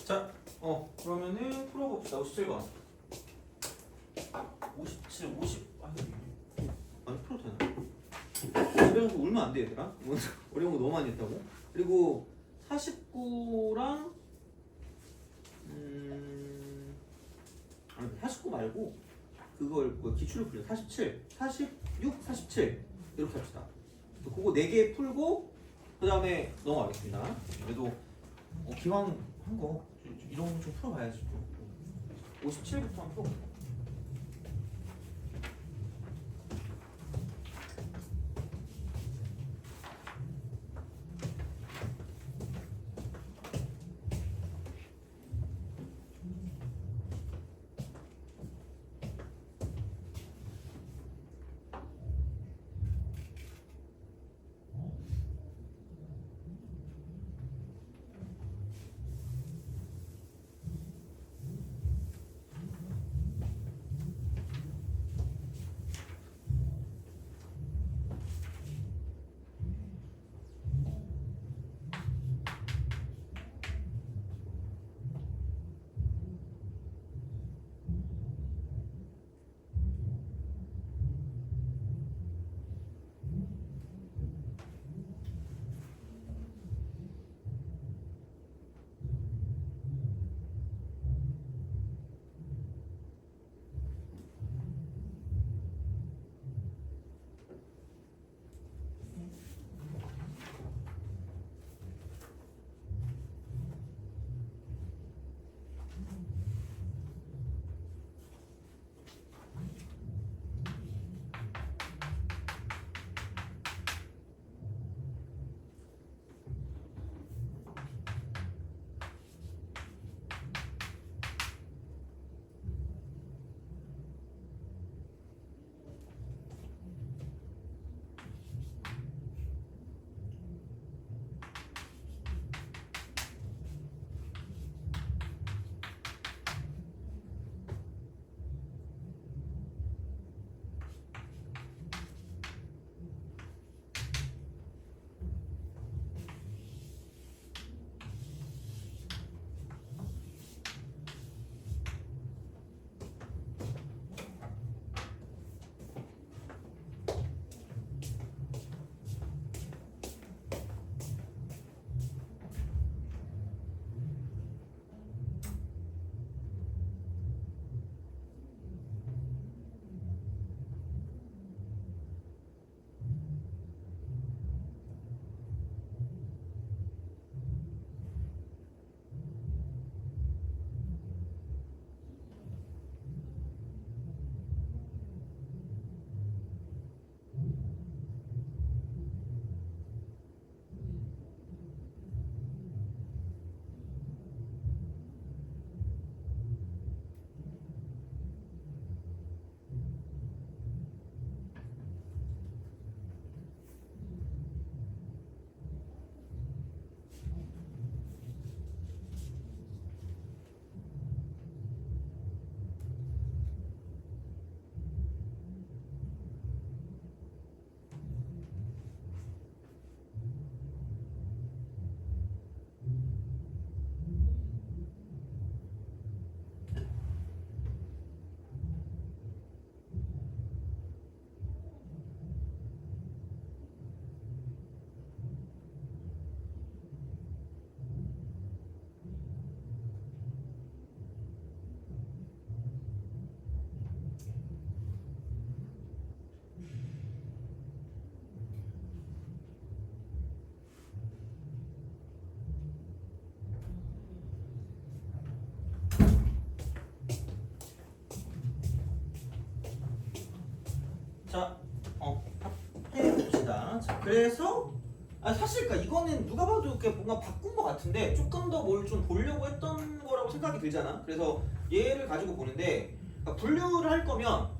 자, 그러면은 풀어봅시다. 57번. 57, 50. 아니, 풀어도 되나? 집에 가서 울면 안 돼, 얘들아. 어려운 거 너무 많이 했다고. 그리고 49랑, 아니, 49 말고, 그걸 기출로 풀려. 47, 46, 47. 이렇게 합시다. 그거 4개 풀고, 그 다음에 넘어가겠습니다. 그래도, 기왕 한 거, 이런 거 좀 풀어봐야지. 57부터 한번 풀어볼까? 자, 해봅시다. 자, 그래서 사실 이거는 누가 봐도 이렇게 뭔가 바꾼 것 같은데 조금 더 뭘 좀 보려고 했던 거라고 생각이 들잖아. 그래서 얘를 가지고 보는데 분류를 할 거면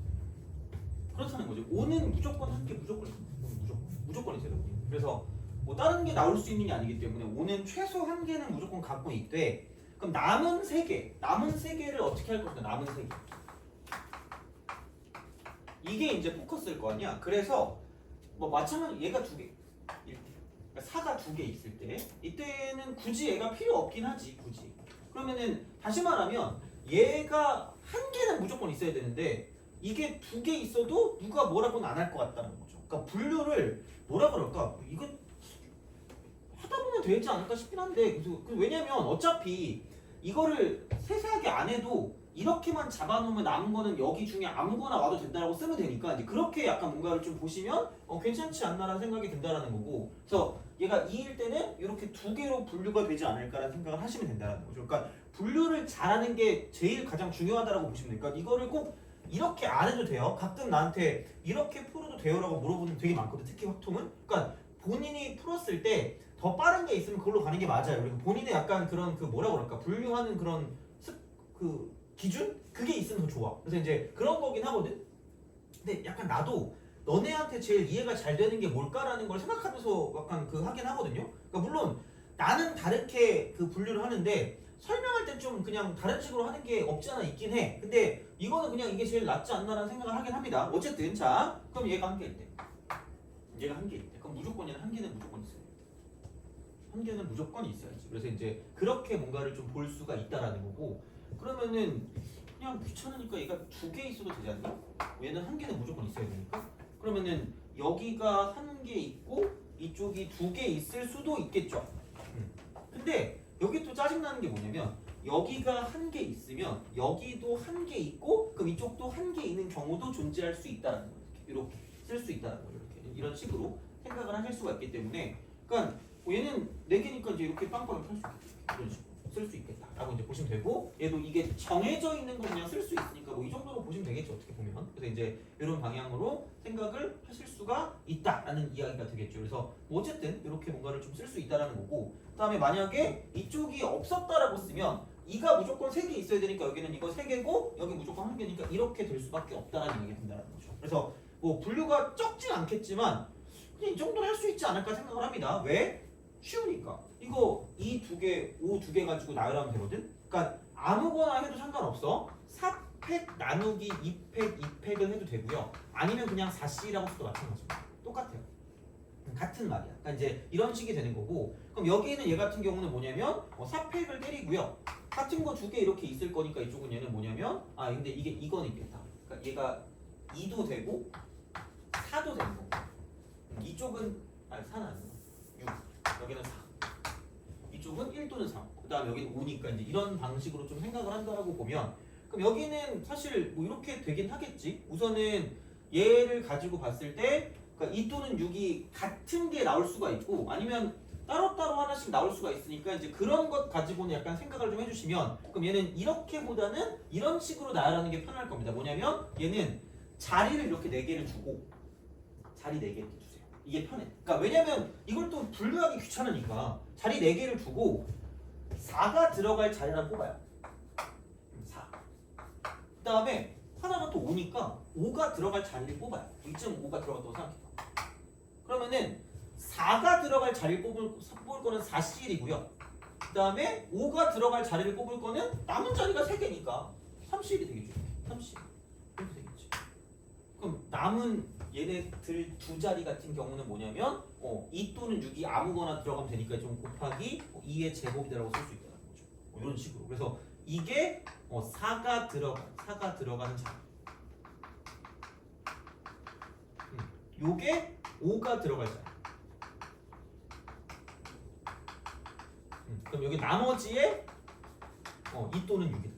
그렇다는 거지. 5는 무조건 한 개 무조건 있어야 돼. 그래서 뭐 다른 게 나올 수 있는 게 아니기 때문에 5는 최소 한 개는 무조건 갖고 있대. 그럼 남은 3개를 어떻게 할 것이냐? 남은 3개. 이게 이제 포커스일 거 아니야. 그래서 뭐 마찬가지로 얘가 2개, 이렇게. 그러니까 4가 2개 있을 때 이때는 굳이 얘가 필요 없긴 하지, 굳이. 그러면은 다시 말하면 얘가 한 개는 무조건 있어야 되는데 이게 두 개 있어도 누가 뭐라고는 안 할 것 같다는 거죠. 그러니까 분류를 뭐라 그럴까? 이거 하다 보면 되지 않을까 싶긴 한데 왜냐면 어차피 이거를 세세하게 안 해도 이렇게만 잡아놓으면 남은 거는 여기 중에 아무거나 와도 된다라고 쓰면 되니까 이제 그렇게 약간 뭔가를 좀 보시면 괜찮지 않나라는 생각이 든다라는 거고 그래서 얘가 2일 때는 이렇게 두 개로 분류가 되지 않을까라는 생각을 하시면 된다는 거죠. 그러니까 분류를 잘하는 게 제일 가장 중요하다라고 보시면 돼요. 그러니까 이거를 꼭 이렇게 안 해도 돼요. 가끔 나한테 이렇게 풀어도 돼요라고 물어보는 게 되게 많거든. 특히 확통은. 그러니까 본인이 풀었을 때 더 빠른 게 있으면 그걸로 가는 게 맞아요. 그리고 본인의 약간 그런 그 뭐라 그럴까 분류하는 그런 그 기준? 그게 있으면 더 좋아. 그래서 이제 그런 거긴 하거든. 근데 약간 나도 너네한테 제일 이해가 잘 되는 게 뭘까라는 걸 생각하면서 약간 그 하긴 하거든요. 그러니까 물론 나는 다르게 그 분류를 하는데 설명할 때 좀 그냥 다른 식으로 하는 게 없지 않아 있긴 해. 근데 이거는 그냥 이게 제일 낫지 않나라는 생각을 하긴 합니다. 어쨌든 자 그럼 얘가 한 개일 때 얘가 한 개일 때 그럼 무조건 얘는 한 개는 무조건 있어요. 한 개는 무조건 있어야지. 그래서 이제 그렇게 뭔가를 좀 볼 수가 있다라는 거고 그러면은 그냥 귀찮으니까 얘가 두 개 있어도 되지 않나? 얘는 한 개는 무조건 있어야 되니까 그러면은 여기가 한 개 있고 이쪽이 두 개 있을 수도 있겠죠. 근데 여기 또 짜증나는 게 뭐냐면 여기가 한 개 있으면 여기도 한 개 있고 그럼 이쪽도 한 개 있는 경우도 존재할 수 있다는 거예요. 이렇게 쓸 수 있다는 거예요. 이렇게 이런 식으로 생각을 하실 수가 있기 때문에 그러니까 얘는 네 개니까 이제 이렇게 빵빵하게 펼수 있겠죠. 이런 식으로 쓸 수 있겠다라고 이제 보시면 되고 얘도 이게 정해져 있는 거 그냥 쓸 수 있으니까 뭐 이 정도로 보시면 되겠죠. 어떻게 보면 그래서 이제 이런 방향으로 생각을 하실 수가 있다라는 이야기가 되겠죠. 그래서 뭐 어쨌든 이렇게 뭔가를 좀 쓸 수 있다라는 거고 그다음에 만약에 이쪽이 없었다라고 쓰면 이가 무조건 3개 있어야 되니까 여기는 이거 3개고 여기 무조건 1개니까 이렇게 될 수밖에 없다라는 얘기가 된다는 거죠. 그래서 뭐 분류가 적진 않겠지만 그냥 이 정도는 할 수 있지 않을까 생각을 합니다. 왜? 쉬우니까. 이거 이 두 개, 오 두 개 가지고 나열하면 되거든? 그러니까 아무거나 해도 상관없어. 4팩 나누기 2팩, 2팩을 해도 되고요. 아니면 그냥 4C라고 써도 마찬가지입니다. 똑같아요. 같은 말이야. 그러니까 이제 이런 식이 되는 거고 그럼 여기에는 얘 같은 경우는 뭐냐면 4팩을 때리고요. 같은 거 두 개 이렇게 있을 거니까 이쪽은 얘는 뭐냐면 근데 이건 있겠다. 그러니까 얘가 2도 되고 4도 되는 거고 이쪽은 4는 아니고 6 여기는 4 이쪽은 1 또는 3 그 다음에 여기는 5니까 이제 이런 방식으로 좀 생각을 한다라고 보면 그럼 여기는 사실 뭐 이렇게 되긴 하겠지. 우선은 얘를 가지고 봤을 때 그러니까 2 또는 6이 같은 게 나올 수가 있고 아니면 따로따로 하나씩 나올 수가 있으니까 이제 그런 것 가지고는 약간 생각을 좀 해주시면 그럼 얘는 이렇게보다는 이런 식으로 나열하는 게 편할 겁니다. 뭐냐면 얘는 자리를 이렇게 4개를 주고 자리 4개 이렇게 주세요. 이게 편해. 그러니까 왜냐면 이걸 또 분류하기 귀찮으니까 자리 4개를 두고 4가 들어갈 자리를 뽑아요. 4. 그 다음에 하나가 또 5니까 5가 들어갈 자리를 뽑아요. 2.5가 들어갔다고 생각해봐. 그러면은 4가 들어갈 자리를 뽑을 거는 4CL이고요. 그 다음에 5가 들어갈 자리를 뽑을 거는 남은 자리가 3개니까 3CL이 되겠죠. 3CL. 이렇게 되겠지. 그럼 남은 얘네들 두 자리 같은 경우는 뭐냐면 2 또는 6이 아무거나 들어가면 되니까 좀 곱하기 2의 제곱이라고 쓸 수 있다는 거죠. 이런 식으로. 그래서 이게 4가 들어가는 자리. 요게 5가 들어갈 자리. 그럼 여기 나머지에 2 또는 6이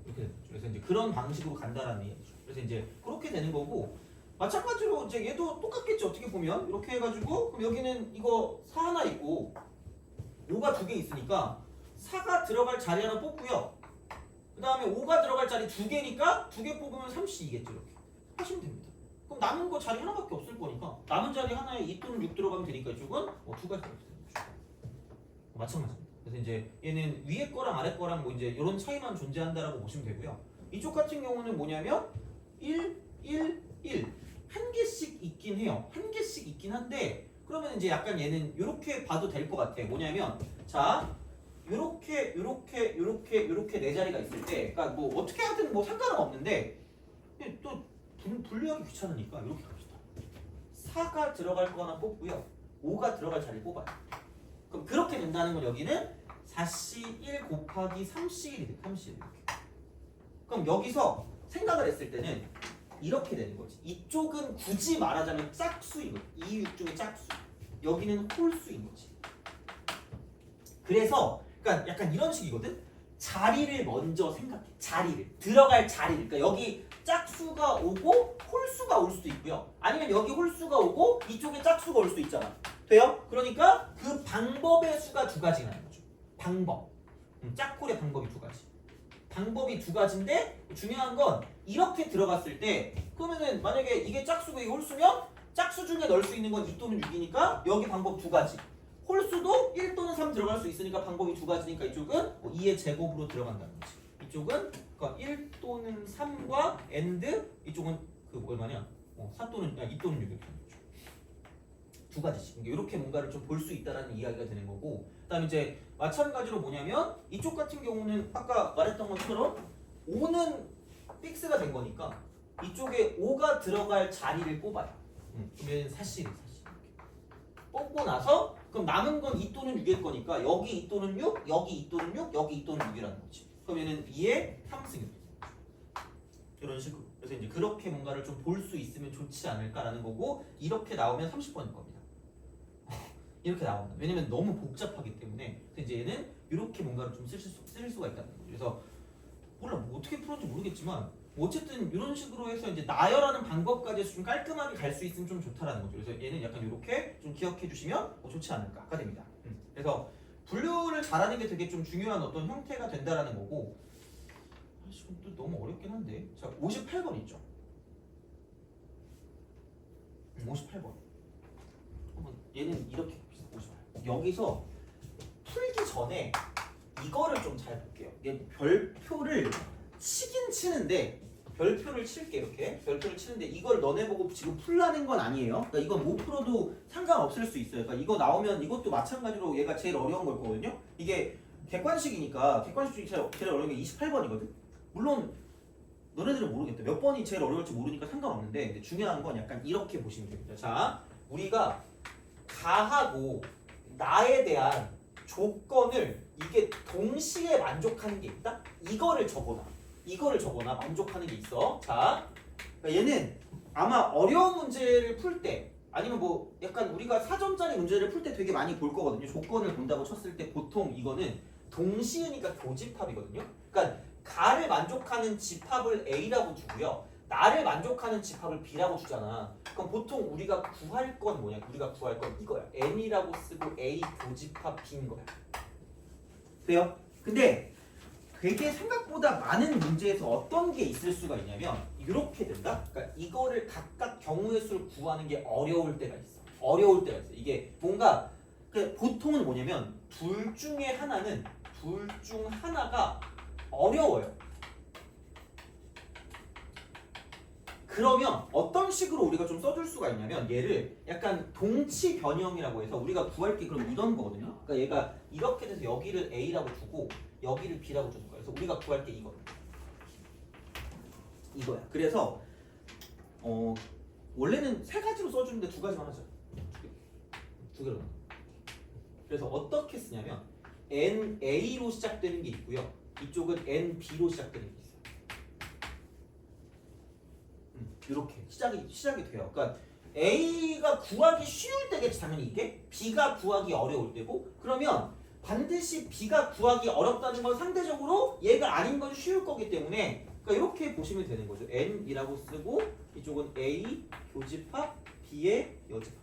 이렇게 되는 거죠. 그래서 이제 그런 방식으로 간다라는 얘기죠. 그래서 이제 그렇게 되는 거고 마찬가지로 이제 얘도 똑같겠죠. 어떻게 보면 이렇게 해가지고 그럼 여기는 이거 4 하나 있고 5가 2개 있으니까 4가 들어갈 자리 하나 뽑고요. 그 다음에 5가 들어갈 자리 2개니까 2개 뽑으면 3C이겠죠. 이렇게 하시면 됩니다. 그럼 남은 거 자리 하나밖에 없을 거니까 남은 자리 하나에 2 또는 6 들어가면 되니까 이쪽은 2가지 이렇게 되는 거죠. 마찬가지입니다. 그래서 이제 얘는 위에 거랑 아래 거랑 뭐 이제 이런 차이만 존재한다라고 보시면 되고요. 이쪽 같은 경우는 뭐냐면 1, 1, 1 한 개씩 있긴 해요. 한 개씩 있긴 한데 그러면 이제 약간 얘는 이렇게 봐도 될 것 같아. 뭐냐면 자 요렇게 네 자리가 있을 때 그러니까 뭐 어떻게 하든 뭐 상관은 없는데 또 분류하기 귀찮으니까 이렇게 갑시다. 4가 들어갈 거 하나 뽑고요. 5가 들어갈 자리 뽑아요. 그럼 그렇게 된다는 건 여기는 4C 1 곱하기 3C 1이 돼. 3C 1 이렇게. 그럼 여기서 생각을 했을 때는 이렇게 되는 거지. 이쪽은 굳이 말하자면 짝수인 거지. 이 6 중에 짝수. 여기는 홀수인 거지. 그래서 그러니까 약간 이런 식이거든. 자리를 먼저 생각해. 자리를. 들어갈 자리를. 그러니까 여기 짝수가 오고 홀수가 올 수도 있고요. 아니면 여기 홀수가 오고 이쪽에 짝수가 올 수도 있잖아. 돼요? 그러니까 그 방법의 수가 두 가지가 나는 거죠. 방법. 짝홀의 방법이 두 가지. 방법이 두 가지인데 중요한 건 이렇게 들어갔을 때 그러면은 만약에 이게 짝수고 이게 홀수면 짝수 중에 넣을 수 있는 건 2 또는 6이니까 여기 방법 두 가지. 홀수도 1 또는 3 들어갈 수 있으니까 방법이 두 가지니까 이쪽은 2의 제곱으로 들어간다는 거지. 이쪽은 그러니까 1 또는 3과 and 이쪽은 그 얼마냐? 4 또는 2 또는 6 이렇게 두 가지씩. 이렇게 뭔가를 좀 볼 수 있다라는 이야기가 되는 거고. 그다음에 이제 마찬가지로 뭐냐면 이쪽 같은 경우는 아까 말했던 것처럼 5는 픽스가 된 거니까 이쪽에 5가 들어갈 자리를 뽑아요. 그러면 사실이 뽑고 나서 그럼 남은 건 2 또는 6일 거니까 여기 2 또는 6, 여기 2 또는 6, 여기 2 또는 6이라는 거지. 그러면은 2의 3승이 이런 식으로. 그래서 이제 그렇게 뭔가를 좀 볼 수 있으면 좋지 않을까라는 거고 이렇게 나오면 30번일 겁니다. 이렇게 나온다. 왜냐면 너무 복잡하기 때문에. 그래서 이제 얘는 이렇게 뭔가를 좀 쓸 수가 있다는 거죠. 그래서 몰라 뭐 어떻게 풀었는지 모르겠지만 어쨌든 이런 식으로 해서 이제 나열하는 방법까지 해서 좀 깔끔하게 갈 수 있으면 좀 좋다라는 거죠. 그래서 얘는 약간 이렇게 좀 기억해 주시면 좋지 않을까가 됩니다. 그래서 분류를 잘하는 게 되게 좀 중요한 어떤 형태가 된다라는 거고. 이건 또 너무 어렵긴 한데. 자, 58번 있죠. 58번. 한번 얘는 이렇게 봅시다. 58. 여기서 풀기 전에 이거를 좀 잘 볼게요. 얘 별표를 치긴 치는데 별표를 칠게 이렇게 별표를 치는데 이걸 너네 보고 지금 풀라는 건 아니에요. 그러니까 이건 못 풀어도 상관없을 수 있어요. 그러니까 이거 나오면 이것도 마찬가지로 얘가 제일 어려운 걸 거거든요. 이게 객관식이니까 객관식 중에 제일 어려운 게 28번이거든. 물론 너네들은 모르겠다. 몇 번이 제일 어려울지 모르니까 상관없는데 근데 중요한 건 약간 이렇게 보시면 됩니다. 자, 우리가 가하고 나에 대한 조건을 이게 동시에 만족하는 게 있다? 이거를 적어놔 만족하는 게 있어. 자, 그러니까 얘는 아마 어려운 문제를 풀 때 아니면 뭐 약간 우리가 사전짜리 문제를 풀 때 되게 많이 볼 거거든요. 조건을 본다고 쳤을 때 보통 이거는 동시으니까 교집합이거든요. 그러니까 가를 만족하는 집합을 A라고 주고요. 나를 만족하는 집합을 B라고 주잖아. 그럼 보통 우리가 구할 건 뭐냐? 우리가 구할 건 이거야. N이라고 쓰고 A 교집합 B인 거야. 돼요? 근데 되게 생각보다 많은 문제에서 어떤 게 있을 수가 있냐면 이렇게 된다? 그러니까 이거를 각각 경우의 수를 구하는 게 어려울 때가 있어. 이게 뭔가 보통은 뭐냐면 둘 중 하나가 어려워요. 그러면 어떤 식으로 우리가 좀 써줄 수가 있냐면 얘를 약간 동치 변형이라고 해서 우리가 구할 게 그럼 이런 거거든요. 그러니까 얘가 이렇게 돼서 여기를 A라고 주고 여기를 B라고 주는 거예요. 그래서 우리가 구할 게 이거야. 그래서 원래는 세 가지로 써주는데 두 가지만 하자. 두 개로. 그래서 어떻게 쓰냐면 NA로 시작되는 게 있고요. 이쪽은 NB로 시작되는 게 있어요. 이렇게 시작이 돼요. 그러니까 A가 구하기 쉬울 때겠지 당연히 이게 B가 구하기 어려울 때고 그러면 반드시 B가 구하기 어렵다는 건 상대적으로 얘가 아닌 건 쉬울 거기 때문에 그러니까 이렇게 보시면 되는 거죠. N이라고 쓰고 이쪽은 A 교집합 B의 여집합.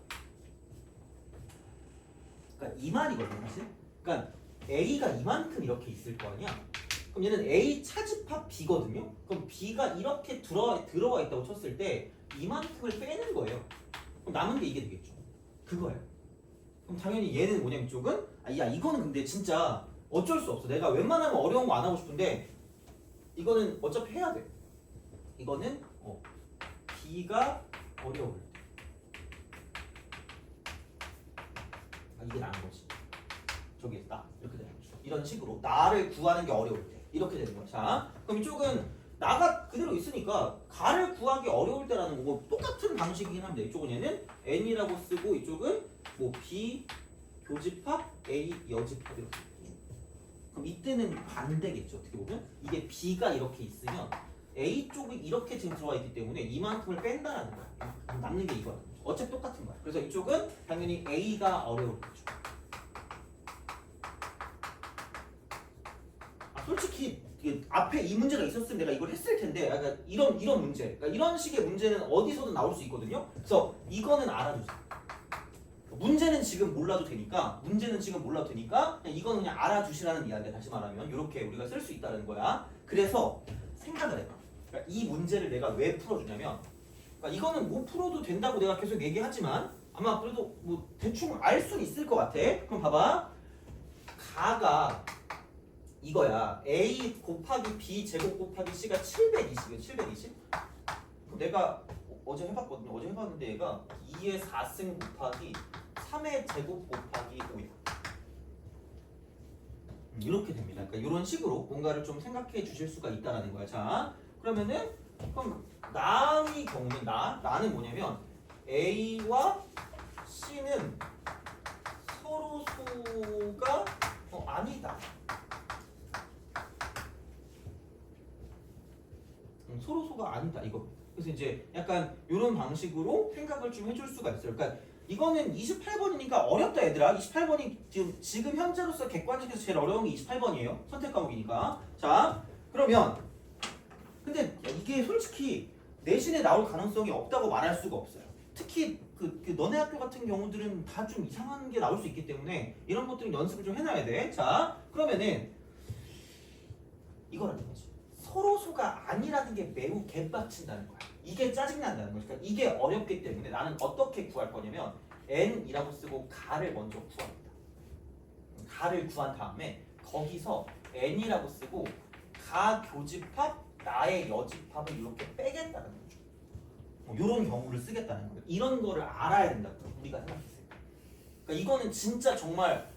그러니까 이 말이거든요, 사실. 그러니까 A가 이만큼 이렇게 있을 거 아니야. 그럼 얘는 A 차집합 B거든요. 그럼 B가 이렇게 들어와 있다고 쳤을 때 이만큼을 빼는 거예요. 그럼 남은 게 이게 되겠죠. 그거예요. 그럼 당연히 얘는 뭐냐면 이쪽은 야 이거는 근데 진짜 어쩔 수 없어. 내가 웬만하면 어려운 거 안 하고 싶은데 이거는 어차피 해야 돼. 이거는 B가 어려울 때. 이게 나은 거지. 저기 나 이렇게 되는 거죠. 이런 식으로 나를 구하는 게 어려울 때 이렇게 되는 거야. 자, 그럼 이쪽은 나가 그대로 있으니까 가를 구하기 어려울 때라는 거고 똑같은 방식이긴 합니다. 이쪽은 얘는 N이라고 쓰고 이쪽은 뭐 B 교집합 A 여집합 이렇게. 그럼 이때는 반대겠죠. 어떻게 보면 이게 B가 이렇게 있으면 A 쪽이 이렇게 지금 들어와 있기 때문에 이만큼을 뺀다라는 거야. 남는 게 이거야. 어차피 똑같은 거야. 그래서 이쪽은 당연히 A가 어려울 거죠. 솔직히 이게 앞에 이 문제가 있었으면 내가 이걸 했을 텐데, 그러니까 이런 문제, 그러니까 이런 식의 문제는 어디서든 나올 수 있거든요. 그래서 이거는 알아두세요. 문제는 지금 몰라도 되니까, 그냥 이거는 그냥 알아두시라는 이야기야. 다시 말하면 이렇게 우리가 쓸 수 있다는 거야. 그래서 생각을 해봐. 그러니까 이 문제를 내가 왜 풀어주냐면, 그러니까 이거는 못 풀어도 된다고 내가 계속 얘기하지만 아마 그래도 뭐 대충 알 수 있을 것 같아. 그럼 봐봐. 가가 이거야. A 곱하기 B 제곱 곱하기 C가 720이야. 720. 내가 어제 해봤거든요. 어제 해봤는데 얘가 2의 4승 곱하기 3의 제곱 곱하기 5야. 이렇게 됩니다. 그러니까 이런 식으로 뭔가를 좀 생각해 주실 수가 있다라는 거야. 자, 그러면은 그럼 나의 경우는 나는 뭐냐면 A와 C는 서로 소가 아니다. 서로 소가 아니다 이거. 그래서 이제 약간 이런 방식으로 생각을 좀 해줄 수가 있어요. 그러니까 이거는 28번이니까 어렵다 얘들아. 28번이 지금 현재로서 객관식에서 제일 어려운 게 28번이에요. 선택 과목이니까. 자, 그러면 근데 이게 솔직히 내신에 나올 가능성이 없다고 말할 수가 없어요. 특히 그 너네 학교 같은 경우들은 다 좀 이상한 게 나올 수 있기 때문에 이런 것들은 연습을 좀 해놔야 돼. 자, 그러면은 이거라는 거지. 서로 소가 아니라는 게 매우 개빡친다는 거야. 이게 짜증난다는 거야. 그러니까 이게 어렵기 때문에 나는 어떻게 구할 거냐면 n이라고 쓰고 가를 먼저 구합니다. 가를 구한 다음에 거기서 n이라고 쓰고 가 교집합 나의 여집합을 이렇게 빼겠다는 거죠. 이런 경우를 쓰겠다는 거예요. 이런 거를 알아야 된다고 우리가 생각했어요. 그러니까 이거는 진짜 정말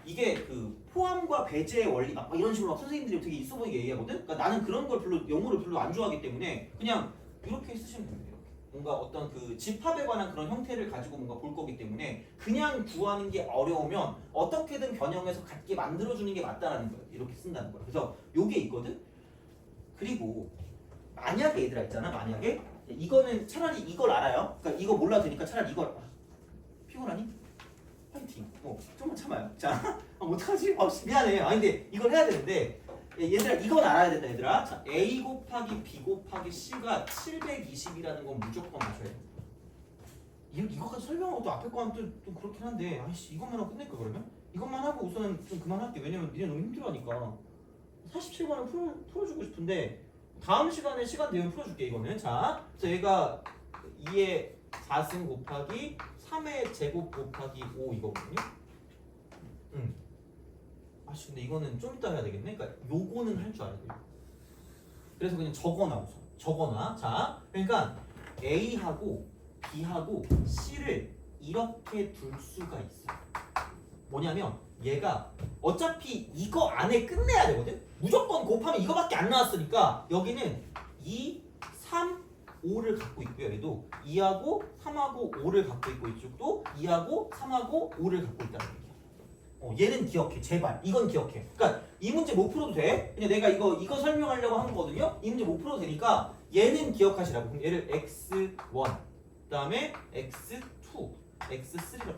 이게 그 포함과 배제의 원리 막 이런 식으로 막 선생님들이 되게 있어 보이게 얘기하거든. 그러니까 나는 그런 걸 별로 영어를 별로 안 좋아하기 때문에 그냥 이렇게 쓰시면 됩니다. 이렇게 뭔가 어떤 그 집합에 관한 그런 형태를 가지고 뭔가 볼 거기 때문에 그냥 구하는 게 어려우면 어떻게든 변형해서 같게 만들어주는 게 맞다라는 거예요. 이렇게 쓴다는 거예요. 그래서 요게 있거든. 그리고 만약에 얘들아 있잖아. 만약에 이거는 차라리 이걸 알아요. 그러니까 이거 몰라도 되니까 차라리 이걸 피곤하니? 파이팅. 좀만 참아요. 자, 어떡하지? 미안해. 근데 이걸 해야 되는데 얘들아 이건 알아야 된다 얘들아. 자, A 곱하기 B 곱하기 C가 720이라는 건 무조건 맞춰야 돼. 이거까지 설명하고 또 앞에 거 하면 좀 그렇긴 한데 아이씨 이것만 하고 끝낼까 그러면? 이것만 하고 우선은 좀 그만할게. 왜냐면 니네 너무 힘들어하니까 47번을 풀어주고 싶은데 다음 시간에 시간 되면 풀어줄게 이거는. 자, 그래서 얘가 2의 4승 곱하기 3의 제곱 곱하기 5 이거거든요. 근데 이거는 좀 이따 해야 되겠네. 그러니까 요거는 할 줄 알아야 돼요. 그래서 그냥 적어놔 우선. 적어놔. 자, 그러니까 A하고 B하고 C를 이렇게 둘 수가 있어. 뭐냐면 얘가 어차피 이거 안에 끝내야 되거든. 무조건 곱하면 이거밖에 안 나왔으니까 여기는 2, 3, 5를 갖고 있고요. 얘도 2하고 3하고 5를 갖고 있고 이쪽도 2하고 3하고 5를 갖고 있다는 얘기야. 얘는 기억해. 제발. 이건 기억해. 그러니까 이 문제 못 풀어도 돼. 그냥 내가 이거 설명하려고 한 거거든요. 이 문제 못 풀어도 되니까 얘는 기억하시라고. 그럼 얘를 x1 그다음에 x2, x3라고 쓰세요.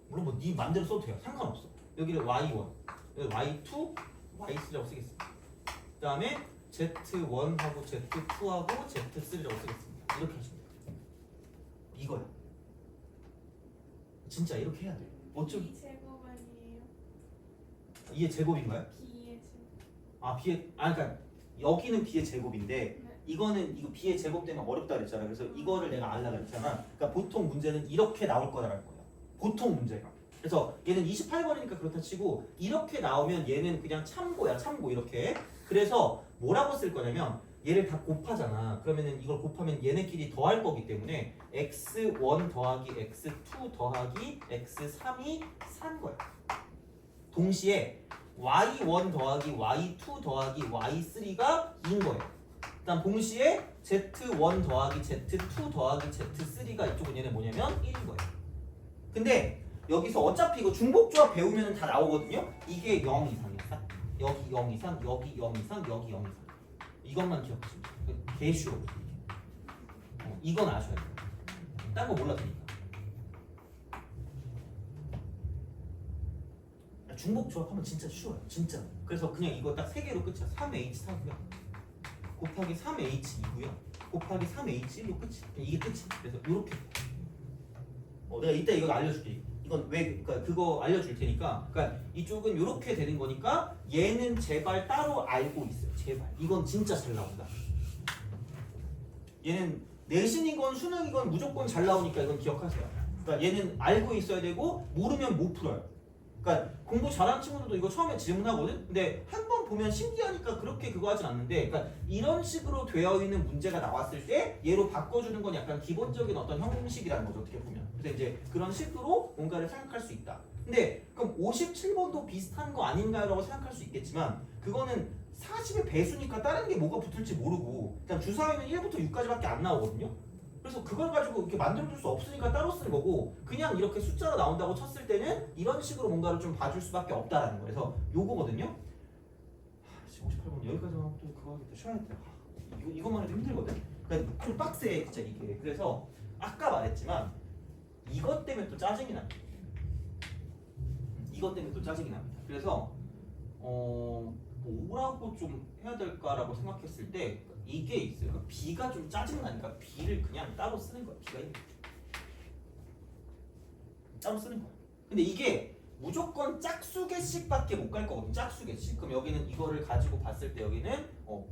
물론 뭐 네 맘대로 써도 돼요. 상관없어. 여기를 y1, 여기 y2, y3라고 쓰겠습니다. 그 다음에 z1하고 z2하고 z3라고 쓰겠습니다. 이렇게 하시면 돼요. 이거야. 진짜 이렇게 해야 돼요. 어쩜 제곱 아니에요? 2의 제곱인가요? B의 제곱. 그러니까 여기는 b의 제곱인데 네. 이거는 이거 b의 제곱 때문에 어렵다 그랬잖아. 그래서 이거를 내가 알려고 그랬잖아. 그러니까 보통 문제는 이렇게 나올 거라는 거예요. 보통 문제가. 그래서 얘는 28번이니까 그렇다 치고 이렇게 나오면 얘는 그냥 참고야. 참고 이렇게. 그래서 뭐라고 쓸 거냐면 얘를 다 곱하잖아. 그러면은 이걸 곱하면 얘네끼리 더할 거기 때문에 x1 더하기 x2 더하기 x3이 산 거야. 동시에 y1 더하기 y2 더하기 y3가 2인 거예요. 일단 동시에 z1 더하기 z2 더하기 z3가 이쪽은 얘는 뭐냐면 1인 거예요. 근데 여기서 어차피 이거 중복조합 배우면 다 나오거든요. 이게 0 이상이야. 여기 0 이상, 여기 0 이상, 여기 0 이상. 이것만 기억하시면 돼요. 개쉬워. 이건 아셔야 돼요. 딴 거 몰라도 되니까. 중복 조합하면 진짜 쉬워요. 진짜. 그래서 그냥 이거 딱 3개로 끝이야. 3H4고요. 곱하기 3H2고요. 곱하기 3H1로 끝이. 이게 끝이. 그래서 이렇게. 내가 이따 이거 알려줄게. 이건 왜 그러니까 그거 알려줄 테니까. 그러니까 이쪽은 이렇게 되는 거니까 얘는 제발 따로 알고 있어요. 제발. 이건 진짜 잘 나온다. 얘는 내신이건 수능이건 무조건 잘 나오니까 이건 기억하세요. 그러니까 얘는 알고 있어야 되고 모르면 못 풀어요. 그러니까 공부 잘하는 친구들도 이거 처음에 질문하거든. 근데 한 번 보면 신기하니까 그렇게 그거 하진 않는데, 그러니까 이런 식으로 되어 있는 문제가 나왔을 때 얘로 바꿔주는 건 약간 기본적인 어떤 형식이라는 거죠. 어떻게 보면. 그래서 이제 그런 식으로 뭔가를 생각할 수 있다. 근데 그럼 57번도 비슷한 거 아닌가요라고 생각할 수 있겠지만 그거는 40의 배수니까 다른 게 뭐가 붙을지 모르고 그냥 주사위는 1부터 6까지밖에 안 나오거든요. 그래서 그걸 가지고 이렇게 만들어줄 수 없으니까 따로 쓰는 거고, 그냥 이렇게 숫자로 나온다고 쳤을 때는 이런 식으로 뭔가를 좀 봐줄 수밖에 없다라는 거예요. 그래서 요거거든요. 58번 여기까지 하면 또 그거 하겠다. 쉬어야겠다. 이것만 해도 힘들거든. 그러니까 좀 빡세 진짜 이게. 그래서 아까 말했지만 이것 때문에 또 짜증이 납니다. 이것 때문에 또 짜증이 납니다. 그래서 뭐라고 좀 해야 될까라고 생각했을 때 이게 있어요. 그러니까 B가 좀 짜증나니까 B를 그냥 따로 쓰는 거야. B가 따로 쓰는 거야. 근데 이게 무조건 짝수개씩밖에 못 갈 거거든. 짝수개씩. 그럼 여기는 이거를 가지고 봤을 때 여기는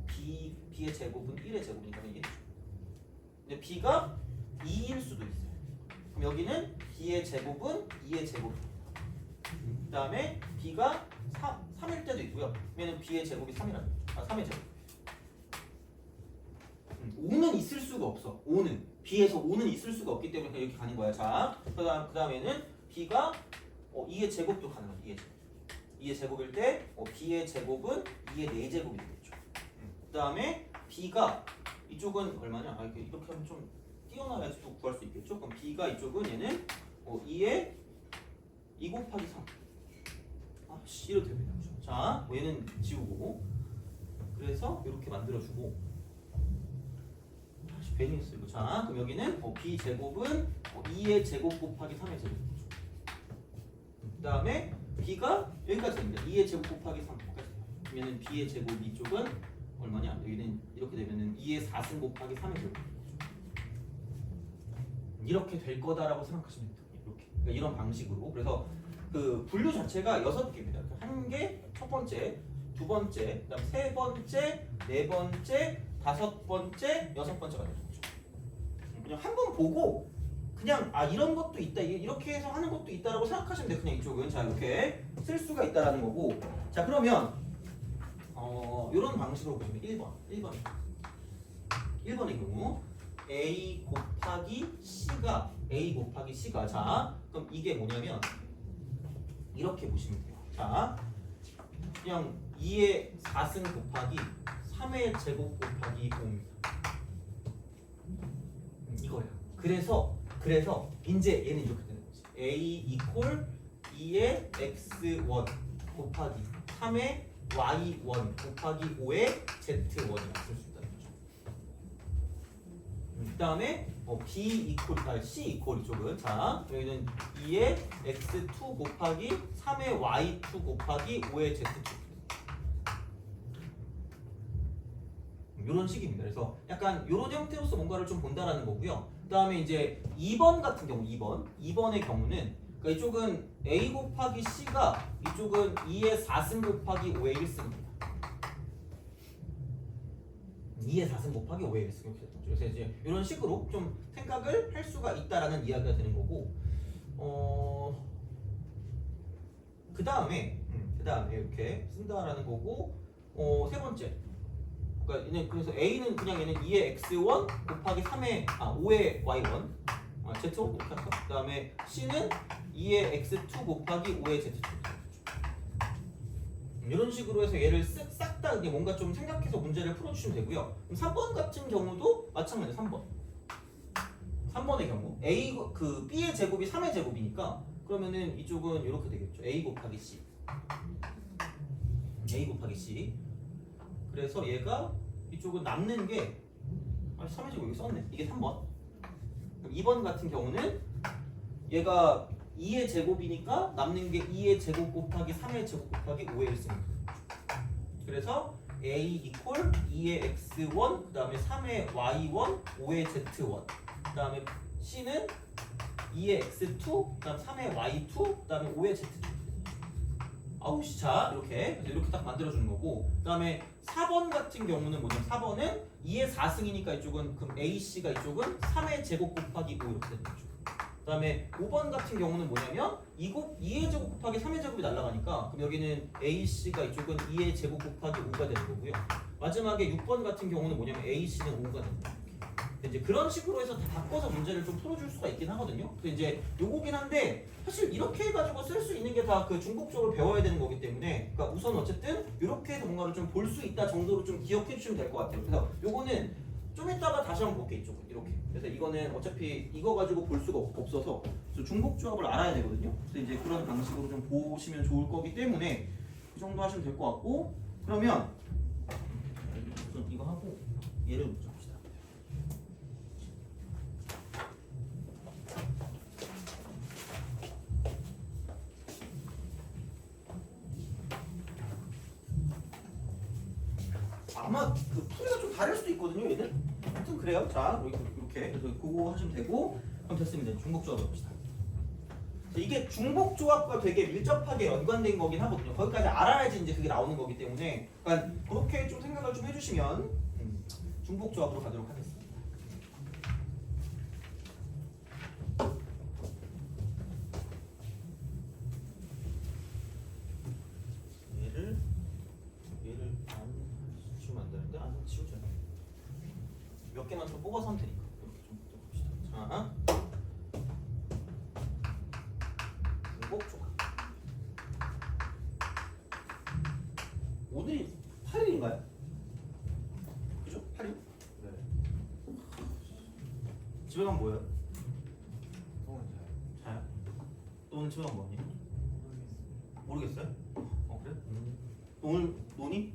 B의 제곱은 1의 제곱이니까 이게. 근데 B가 2일 수도 있어요. 그럼 여기는 B의 제곱은 2의 제곱입니다. 그 다음에 B가 3일 때도 있고요. 그러면 B의 제곱이 3이라는 거죠. 3의 제곱. 5는 있을 수가 없어. 5는 B에서 5는 있을 수가 없기 때문에 그냥 이렇게 가는 거야. 자, 그 다음에는 B가 2의 제곱도 가능하죠. 2의 제곱. 2의 제곱일 때 B의 제곱은 2의 4제곱이 되겠죠. 그 다음에 B가 이쪽은 얼마냐? 이렇게 하면 좀 띄어나야지 또 구할 수 있겠죠. 그럼 B가 이쪽은 얘는 2의 2 곱하기 3. 이렇게 됩니다. 자, 얘는 지우고, 그래서 이렇게 만들어주고, 괜히 했어 이거. 자, 그럼 여기는 B 제곱은 2의 제곱 곱하기 3의 제곱. 그 다음에 B가 여기까지 됩니다. 2의 제곱 곱하기 3까지. 그러면 B의 제곱 이쪽은 얼마냐? 여기는 이렇게 되면은 2의 4승 곱하기 3의 제곱. 이렇게 될 거다라고 생각하시면 됩니다. 이렇게. 그러니까 이런 방식으로. 그래서 그 분류 자체가 6개입니다. 한 개, 첫 번째, 두 번째, 그다음 세 번째, 네 번째, 다섯 번째, 여섯 번째가 되는 거죠. 그냥 한 번 보고 그냥 이런 것도 있다, 이렇게 해서 하는 것도 있다라고 생각하시면 돼요. 그냥 이쪽은 자 이렇게 쓸 수가 있다라는 거고. 자 그러면 이런 방식으로 보시면 1번의 경우 A 곱하기 C가 자 그럼 이게 뭐냐면 이렇게 보시면 돼요. 자 그냥 2의 4승 곱하기 3의 제곱 곱하기 5입니다. 이거예요. 그래서 이제 얘는 이렇게 되는 거지. A 이퀄 2의 x1 곱하기 3의 y1 곱하기 5의 z1이라고 쓸 수 있다는 거죠. 그 다음에 B 이퀄 C 이퀄 이쪽은 자 여기는 2의 x2 곱하기 3의 y2 곱하기 5의 z2 이런 식입니다. 그래서 약간 이런 형태로서 뭔가를 좀 본다라는 거고요. 그 다음에 이제 2번 같은 경우 2번의 경우는 그러니까 이쪽은 A 곱하기 C가 이쪽은 2의 4승 곱하기 5의 1승입니다. 2의 4승 곱하기 5의 1승 이렇게 됐죠. 그래서 이제 이런 식으로 좀 생각을 할 수가 있다라는 이야기가 되는 거고, 그 다음에 이렇게 쓴다라는 거고, 세 번째. 그러니까 그래서 A는 그냥 얘는 2의 x1 곱하기 3의 5의 y1 z1 이렇게 할까? 그 다음에 C는 2의 x2 곱하기 5의 z2 이런 식으로 해서 얘를 싹 다 뭔가 좀 생각해서 문제를 풀어주시면 되고요. 그럼 3번 같은 경우도 마찬가지예요. 3번의 경우 B의 제곱이 3의 제곱이니까 그러면은 이쪽은 이렇게 되겠죠. A 곱하기 C A 곱하기 C. 그래서 얘가 이쪽은 남는 게 3의 제곱 여기 썼네. 이게 3번. 그럼 2번 같은 경우는 얘가 2의 제곱이니까 남는 게 2의 제곱 곱하기 3의 제곱 곱하기 5의 1승. 그래서 A 이퀄 2의 x1 그 다음에 3의 y1 5의 z1 그 다음에 C는 2의 x2 그 다음 3의 y2 그 다음에 5의 z2. 아우씨 자 이렇게 딱 만들어주는 거고, 그 다음에 4번 같은 경우는 뭐냐면 4번은 2의 4승이니까 이쪽은 그럼 AC가 이쪽은 3의 제곱 곱하기 5 이렇게 되는 거죠. 그 다음에 5번 같은 경우는 뭐냐면 2의 제곱 곱하기 3의 제곱이 날아가니까 그럼 여기는 AC가 이쪽은 2의 제곱 곱하기 5가 되는 거고요. 마지막에 6번 같은 경우는 뭐냐면 AC는 5가 되는 거예요. 이제 그런 식으로 해서 다 바꿔서 문제를 좀 풀어줄 수가 있긴 하거든요. 근데 이제 요거긴 한데 사실 이렇게 해가지고 쓸 수 있는 게 다 그 중복적으로 배워야 되는 거기 때문에 그러니까 우선 어쨌든 이렇게 해서 뭔가를 좀 볼 수 있다 정도로 좀 기억해 주시면 될 것 같아요. 그래서 요거는 좀 이따가 다시 한번 볼게요. 이쪽은 이렇게. 그래서 이거는 어차피 이거 가지고 볼 수가 없어서 중복 조합을 알아야 되거든요. 그래서 이제 그런 방식으로 좀 보시면 좋을 거기 때문에 그 정도 하시면 될 것 같고, 그러면 우선 이거 하고 얘를 묻자. 아마 그 풀이가 좀 다를 수도 있거든요, 얘는. 하여튼 그래요. 자, 이렇게. 그래서 그거 하시면 되고, 그럼 됐습니다. 중복조합 해봅시다. 이게 중복조합과 되게 밀접하게 연관된 거긴 하거든요. 거기까지 알아야지 이제 그게 나오는 거기 때문에, 그러니까 그렇게 좀 생각을 좀 해주시면 중복조합으로 가도록 하겠습니다. 몇 개만 더 뽑아서 하면 되니까 이렇게 좀 봅시다. 자, 중복 조합. 오늘이 8일인가요? 그죠? 8일? 네. 집에 가면 뭐예요? 자요? 또 오늘 집에 가면 뭐니? 모르겠어요? 그래? 오늘 노니?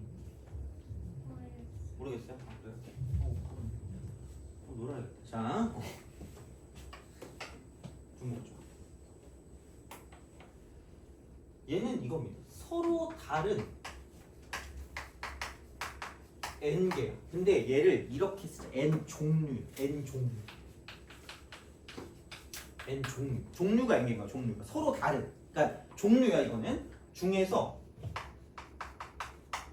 모르겠어요? 그래요? 놀아야겠다. 자, 중복조합. 얘는 이겁니다. 서로 다른 n개야. 근데 얘를 이렇게 쓰자. n종류. 종류가 n개인가? 종류가 서로 다른. 그러니까 종류야 이거는. 중에서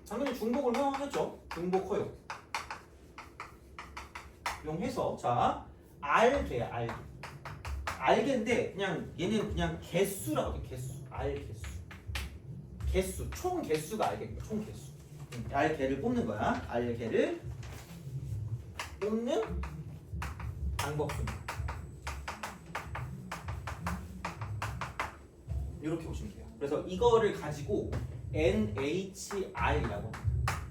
당연히 중복을 허용하겠죠. 중복 허용. 이용해서 자 R개야. R개인데 그냥 얘는 그냥 개수라고 해. 개수 총 개수가 R개입니다. 총 개수. R개를 뽑는 거야. R개를 뽑는 방법입니다. 이렇게 보시면 돼요. 그래서 이거를 가지고 NHR이라고 합니다.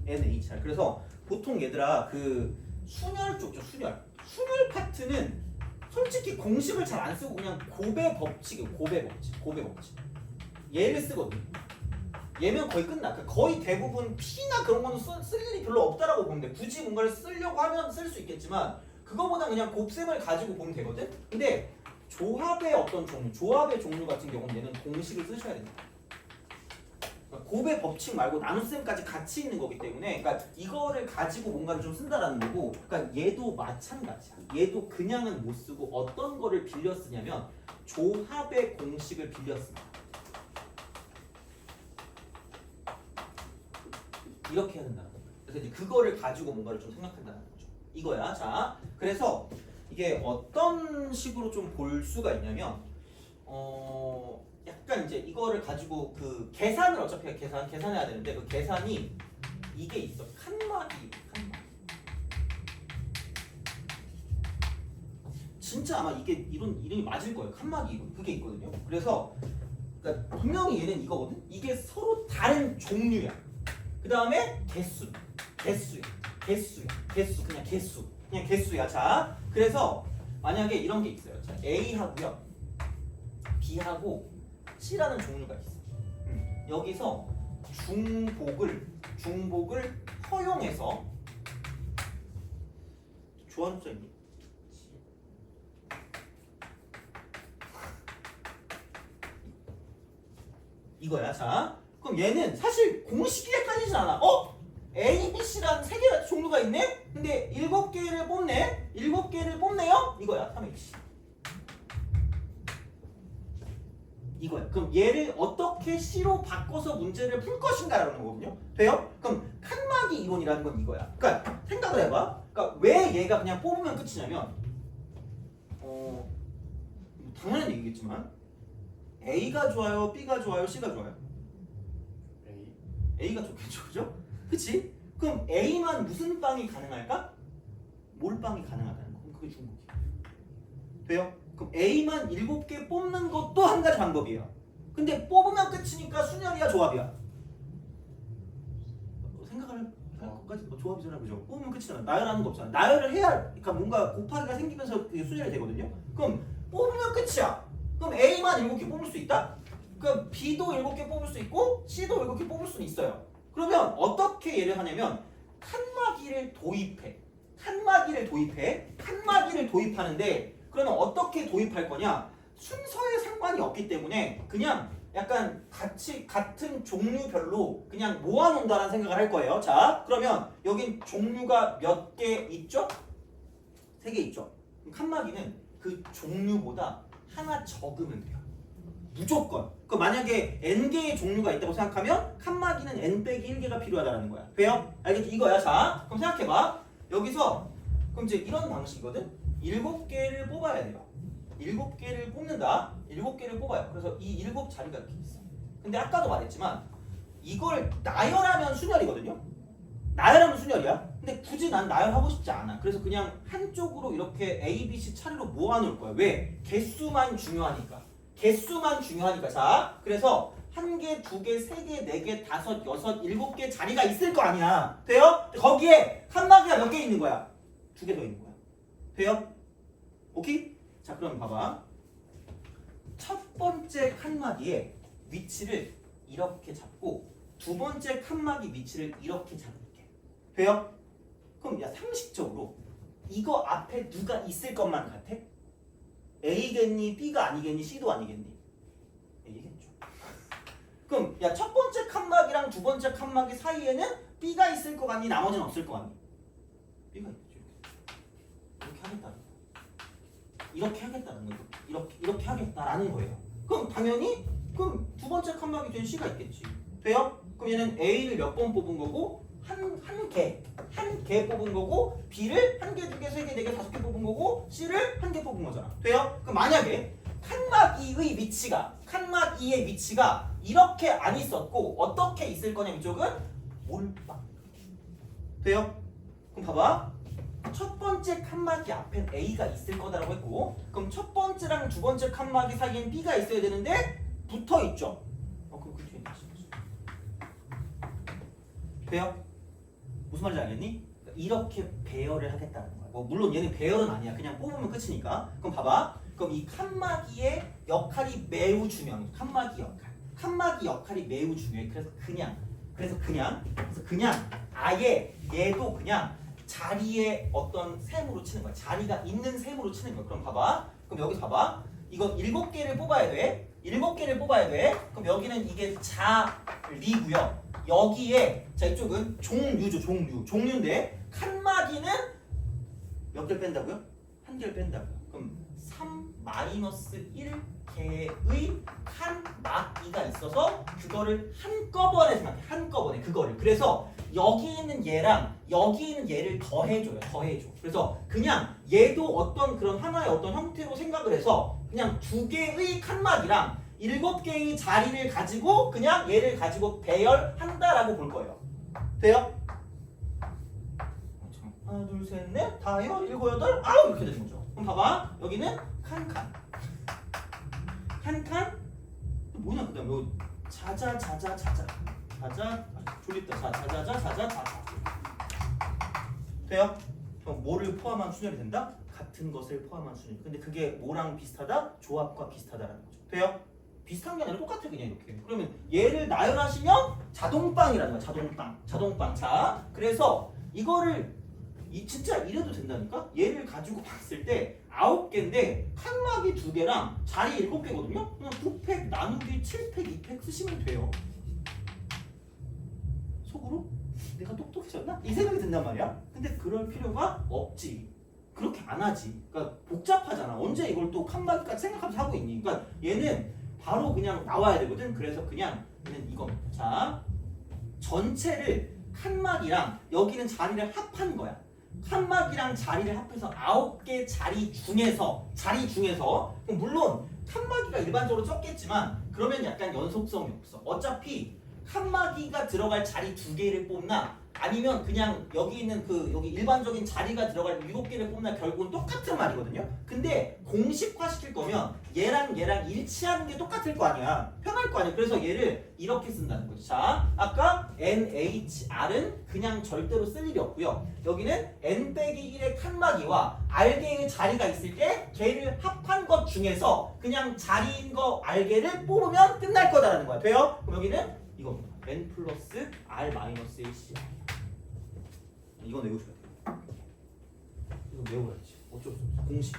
NHR. 그래서 보통 얘들아 그 순열 쪽죠. 순열 파트는 솔직히 공식을 잘 안 쓰고 그냥 곱의 법칙이에요. 곱의 법칙. 얘를 쓰거든. 얘면 거의 끝나. 그러니까 거의 대부분 P나 그런 거는 쓸 일이 별로 없다라고 보면 돼. 굳이 뭔가를 쓰려고 하면 쓸 수 있겠지만 그거보다 그냥 곱셈을 가지고 보면 되거든. 근데 조합의 어떤 종류, 조합의 종류 같은 경우는 얘는 공식을 쓰셔야 됩니다. 그러니까 곱의 법칙 말고 나눗셈까지 같이 있는 거기 때문에, 그러니까 이거를 가지고 뭔가를 좀 쓴다라는 거고, 그러니까 얘도 마찬가지야. 얘도 그냥은 못 쓰고 어떤 거를 빌려 쓰냐면 조합의 공식을 빌려 씁니다. 이렇게 해야 된다는 거예요. 그래서 이제 그거를 가지고 뭔가를 좀 생각한다는 거죠. 이거야. 자, 그래서 이게 어떤 식으로 좀 볼 수가 있냐면, 약간 이제 이거를 가지고 그 계산을 어차피 계산해야 되는데 그 계산이 이게 있어. 칸막이. 진짜 아마 이게 이런 이름이 맞을 거예요. 칸막이 그게 있거든요. 그래서 그러니까 분명히 얘는 이거거든. 이게 서로 다른 종류야. 그 다음에 개수야. 그냥 개수야. 자, 그래서 만약에 이런 게 있어요. 자, A하고요, B하고 C라는 종류가 있어. 여기서 중복을 허용해서 좋아하는 숫자 있니? 이거야. 자, 그럼 얘는 사실 공식이 헷갈리진 않아. A, B, C라는 세 개의 종류가 있네? 근데 7개를 뽑네? 7개를 뽑네요? 이거야. 3H. 이거야. 그럼 얘를 어떻게 C로 바꿔서 문제를 풀 것인가라는 거거든요. 돼요? 그럼 칸막이 이론이라는 건 이거야. 그러니까 생각을 해봐. 그러니까 왜 얘가 그냥 뽑으면 끝이냐면 당연한 얘기겠지만 A가 좋아요, B가 좋아요, C가 좋아요? A가 좋겠죠, 그죠? 그치? 그럼 A만 무슨 빵이 가능할까? 몰빵이 가능하다는 거. 그럼 그게 중복이야. 돼요? 그럼 A만 7개 뽑는 것도 한 가지 방법이에요. 근데 뽑으면 끝이니까 순열이야, 조합이야? 생각을 할 것까지 조합이잖아, 그죠? 뽑으면 끝이잖아. 나열하는 거 없잖아. 나열을 해야, 그러니까 뭔가 곱하기가 생기면서 그게 순열이 되거든요. 그럼 뽑으면 끝이야. 그럼 A만 7개 뽑을 수 있다? 그럼 B도 7개 뽑을 수 있고 C도 7개 뽑을 수는 있어요. 그러면 어떻게 얘를 하냐면 칸막이를 도입하는데 그러면 어떻게 도입할 거냐? 순서에 상관이 없기 때문에 그냥 약간 같은 종류별로 그냥 모아놓는다는 생각을 할 거예요. 자, 그러면 여긴 종류가 몇 개 있죠? 3개 있죠? 칸막이는 그 종류보다 하나 적으면 돼요. 무조건. 그 만약에 n개의 종류가 있다고 생각하면 칸막이는 n-1개가 필요하다는 거야. 돼요? 알겠지? 이거야. 자, 그럼 생각해봐. 여기서 그럼 이제 이런 방식이거든. 7개를 뽑아야 돼요. 7개를 뽑는다. 7개를 뽑아요. 그래서 이 7자리가 이렇게 있어. 근데 아까도 말했지만 이걸 나열하면 순열이거든요. 나열하면 순열이야. 근데 굳이 난 나열하고 싶지 않아. 그래서 그냥 한쪽으로 이렇게 A, B, C 차례로 모아놓을 거야. 왜? 개수만 중요하니까. 자, 그래서 1개, 2개, 3개, 4개, 5, 6, 7개 자리가 있을 거 아니야. 돼요? 거기에 칸막이가 몇 개 있는 거야? 2개 더 있는 거야. 돼요? 오케이? 자, 그럼 봐봐. 첫 번째 칸막이의 위치를 이렇게 잡고 두 번째 칸막이 위치를 이렇게 잡을게. 돼요? 그럼 야, 상식적으로 이거 앞에 누가 있을 것만 같아? A겠니? B가 아니겠니? C도 아니겠니? A겠죠. 그럼 야, 첫 번째 칸막이랑 두 번째 칸막이 사이에는 B가 있을 것 같니? 나머지는 없을 것 같니? B가 있겠죠. 이렇게 하겠다는 거예요. 이렇게 하겠다라는 거예요. 그럼 당연히 그럼 두 번째 칸막이 된 C가 있겠지. 돼요? 그럼 얘는 A를 몇 번 뽑은 거고 한 개 뽑은 거고 B를 1개, 2개, 3개, 4개, 5개 뽑은 거고 C를 1개 뽑은 거잖아. 돼요? 그럼 만약에 칸막이의 위치가 이렇게 안 있었고 어떻게 있을 거냐면 이쪽은 몰빵. 돼요? 그럼 봐봐. 첫 번째 칸막이 앞엔 A가 있을 거다라고 했고 그럼 첫 번째랑 두 번째 칸막이 사이엔 B가 있어야 되는데 붙어 있죠. 그럼 그 뒤에 있지. 돼요? 무슨 말인지 알겠니? 이렇게 배열을 하겠다는 거야. 뭐 물론 얘는 배열은 아니야. 그냥 뽑으면 끝이니까. 그럼 봐봐. 그럼 이 칸막이의 역할이 매우 중요해. 칸막이 역할이 매우 중요해. 그래서 그냥 아예 얘도 그냥 자리에 어떤 셈으로 치는 거야. 자리가 있는 셈으로 치는 거야. 그럼 봐봐. 그럼 여기 봐봐. 이거 7개를 뽑아야 돼. 그럼 여기는 이게 자리고요. 여기에 자 이쪽은 종류죠. 종류인데 칸막이는 몇 개를 뺀다고요? 1개를 뺀다고요. 그럼 3-1 개의 칸막이가 있어서 그거를 한꺼번에 생각해. 한꺼번에 그거를. 그래서 여기 있는 얘랑 여기 있는 얘를 더해줘요. 그래서 그냥 얘도 어떤 그런 하나의 어떤 형태로 생각을 해서 그냥 2개의 칸막이랑 7개의 자리를 가지고 그냥 얘를 가지고 배열한다라고 볼 거예요. 돼요? 하나, 둘, 셋, 넷, 다섯, 일곱, 여덟, 아홉 이렇게 되는 거죠. 그럼 봐봐. 여기는 칸칸. 뭐냐 그다음 요 자자 졸립다. 자자. 돼요? 그럼 뭐를 포함한 순열이 된다? 같은 것을 포함한 순열. 근데 그게 뭐랑 비슷하다? 조합과 비슷하다라는 거죠. 돼요? 비슷한 게 아니라 똑같아 그냥 이렇게. 그러면 얘를 나열하시면 자동빵이라는 거야. 자동빵. 자, 그래서 이거를 진짜 이래도 된다니까? 얘를 가지고 봤을 때 9개인데 칸막이 2개랑 자리 7개거든요? 그냥 9팩 나누기 7팩 2팩 쓰시면 돼요. 속으로? 내가 똑똑해졌나? 이 생각이 든단 말이야. 근데 그럴 필요가 없지. 그렇게 안 하지. 그러니까 복잡하잖아. 언제 이걸 또 칸막이까지 생각하면서 하고 있니? 그러니까 얘는 바로 그냥 나와야 되거든. 그래서 그냥 얘는 이겁니다. 자, 전체를 칸막이랑 여기는 자리를 합한 거야. 칸막이랑 자리를 합해서 9개 자리 중에서 그럼 물론 칸막이가 일반적으로 적겠지만 그러면 약간 연속성이 없어. 어차피 칸막이가 들어갈 자리 2개를 뽑나 아니면 그냥 여기 있는 여기 일반적인 자리가 들어갈 7개를 뽑나 결국은 똑같은 말이거든요. 근데 공식화 시킬 거면 얘랑 일치하는 게 똑같을 거 아니야. 편할 거 아니야. 그래서 얘를 이렇게 쓴다는 거지. 자, 아까 NHR은 그냥 절대로 쓸 일이 없고요. 여기는 N-1의 칸막이와 R개의 자리가 있을 때 걔를 합한 것 중에서 그냥 자리인 거 R개를 뽑으면 끝날 거다라는 거야. 돼요? 그럼 여기는 이겁니다. N 플러스 R 마이너스 ACR. 이건 외우셔야 돼요. 이거 외워야지. 어쩔 수 없어. 공식.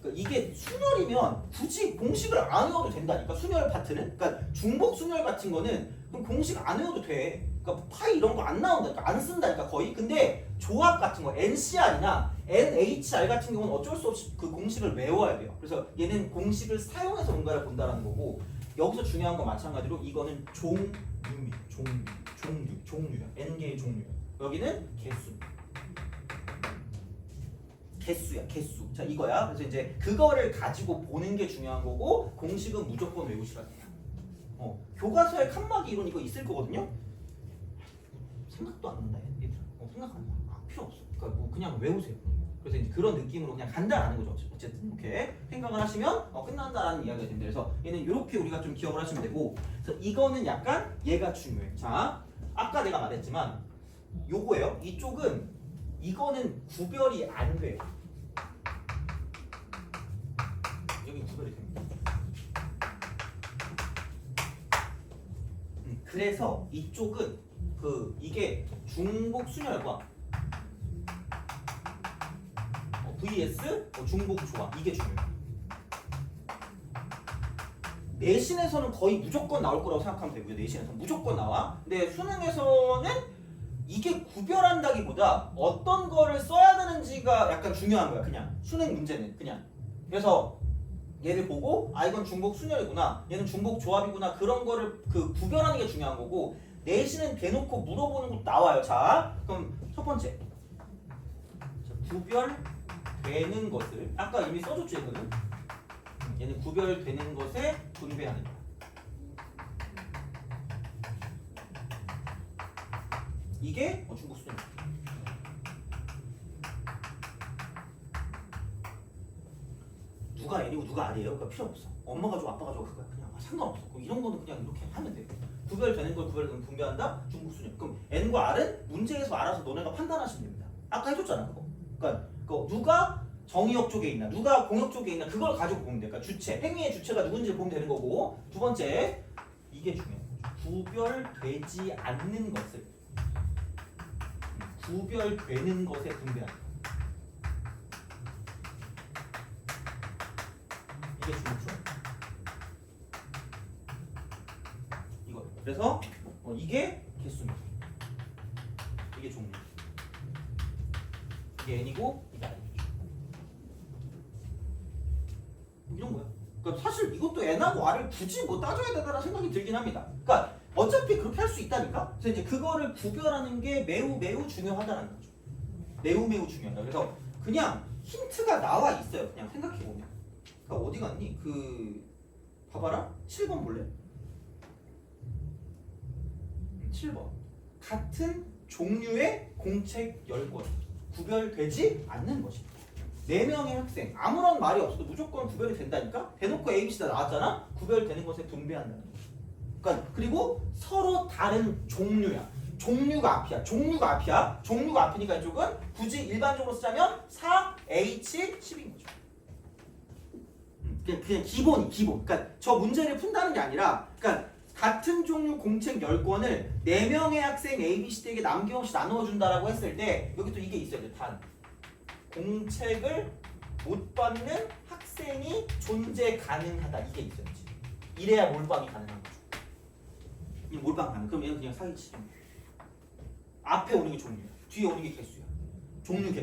그러니까 이게 순열이면 굳이 공식을 안 외워도 된다니까. 순열 파트는. 그러니까 중복 순열 같은 거는 그럼 공식 안 외워도 돼. 그러니까 파이 이런 거 안 나온다니까. 안 쓴다니까 거의. 근데 조합 같은 거 NCR이나 NHR 같은 경우는 어쩔 수 없이 그 공식을 외워야 돼요. 그래서 얘는 공식을 사용해서 뭔가를 본다라는 거고 여기서 중요한 건 마찬가지로 이거는 종류야. N개의 종류야. 여기는 개수야. 자, 이거야. 그래서 이제 그거를 가지고 보는 게 중요한 거고 공식은 무조건 외우시라 돼요. 교과서에 칸막이 이론 이거 있을 거거든요. 생각도 안 난다. 얘들아. 생각 안 나. 필요 없어. 그러니까 뭐 그냥 외우세요. 그래서 이제 그런 느낌으로 그냥 간다라는 거죠. 어쨌든 이렇게 생각을 하시면 끝난다라는 이야기가 됩니다. 그래서 얘는 이렇게 우리가 좀 기억을 하시면 되고, 그래서 이거는 약간 얘가 중요해. 자, 아까 내가 말했지만 요거예요. 이거는 구별이 안 돼요. 여기 구별이 됩니다. 그래서 이쪽은 이게 중복 순열과 vs 중복 조합 이게 중요해요. 내신에서는 거의 무조건 나올 거라고 생각하면 되고요. 내신에서 무조건 나와. 근데 수능에서는 이게 구별한다기보다 어떤 거를 써야 되는지가 약간 중요한 거야. 그냥 수능 문제는 그냥. 그래서 얘를 보고 이건 중복 순열이구나, 얘는 중복 조합이구나, 그런 거를 구별하는 게 중요한 거고 내신은 대놓고 물어보는 것도 나와요. 자, 그럼 첫 번째, 구별되는 것을 아까 이미 써줬죠. 이거는 얘는 구별되는 것에 분배하는 거야. 이게 중복 순열. 누가 N이고 누가 R이에요? 그거 필요 없어. 엄마가 줘, 아빠가 줘, 그거야. 그냥 상관없어. 이런 거는 그냥 이렇게 하면 돼. 구별되는 걸 구별되는 분배한다. 중복 순열. 그럼 N과 R은 문제에서 알아서 너네가 판단하시면 됩니다. 아까 해줬잖아 그거. 그러니까 누가 정의역 쪽에 있나, 누가 공역 쪽에 있나, 그걸 가지고 보면 돼. 그러니까 주체, 행위의 주체가 누군지 보면 되는 거고. 두 번째, 이게 중요해. 구별되지 않는 것을 구별되는 것에 분배한다. 이게 중복조합. 이거. 그래서 이게 개수입니다. 이게 종류. 이게 N이고 이게 R이죠. 이런 거야. 그러니까 사실 이것도 N하고 R을 굳이 따져야 된다는 생각이 들긴 합니다. 그러니까 어차피 그렇게 할 수 있다니까. 그래서 이제 그거를 구별하는 게 매우 중요하다는 거죠. 매우 중요하다. 그래서 그냥 힌트가 나와 있어요. 그냥 생각해 보면. 그러니까 어디 갔니? 봐봐라. 7번 볼래? 7번. 같은 종류의 공책 10권. 구별되지 않는 것입니다. 4명의 학생. 아무런 말이 없어도 무조건 구별이 된다니까? 대놓고 A, B, C 다 나왔잖아? 구별되는 것에 분배한다는 거죠. 그러니까 그리고 서로 다른 종류야. 종류가 앞이니까 이쪽은 굳이 일반적으로 쓰자면 4H10인 거죠. 그냥 기본. 그러니까 저 문제를 푼다는 게 아니라, 그러니까 같은 종류 공책 10권을 4명의 학생 A, B, C, D에게 남김없이 나누어 준다라고 했을 때 여기 또 이게 있어야 돼. 단. 공책을 못 받는 학생이 존재 가능하다. 이게 있어야지. 이래야 몰빵이 가능한 거죠. 이 몰빵 가능. 그럼 얘는 그냥 사기치기. 앞에 오는 게 종류야. 뒤에 오는 게 개수야. 종류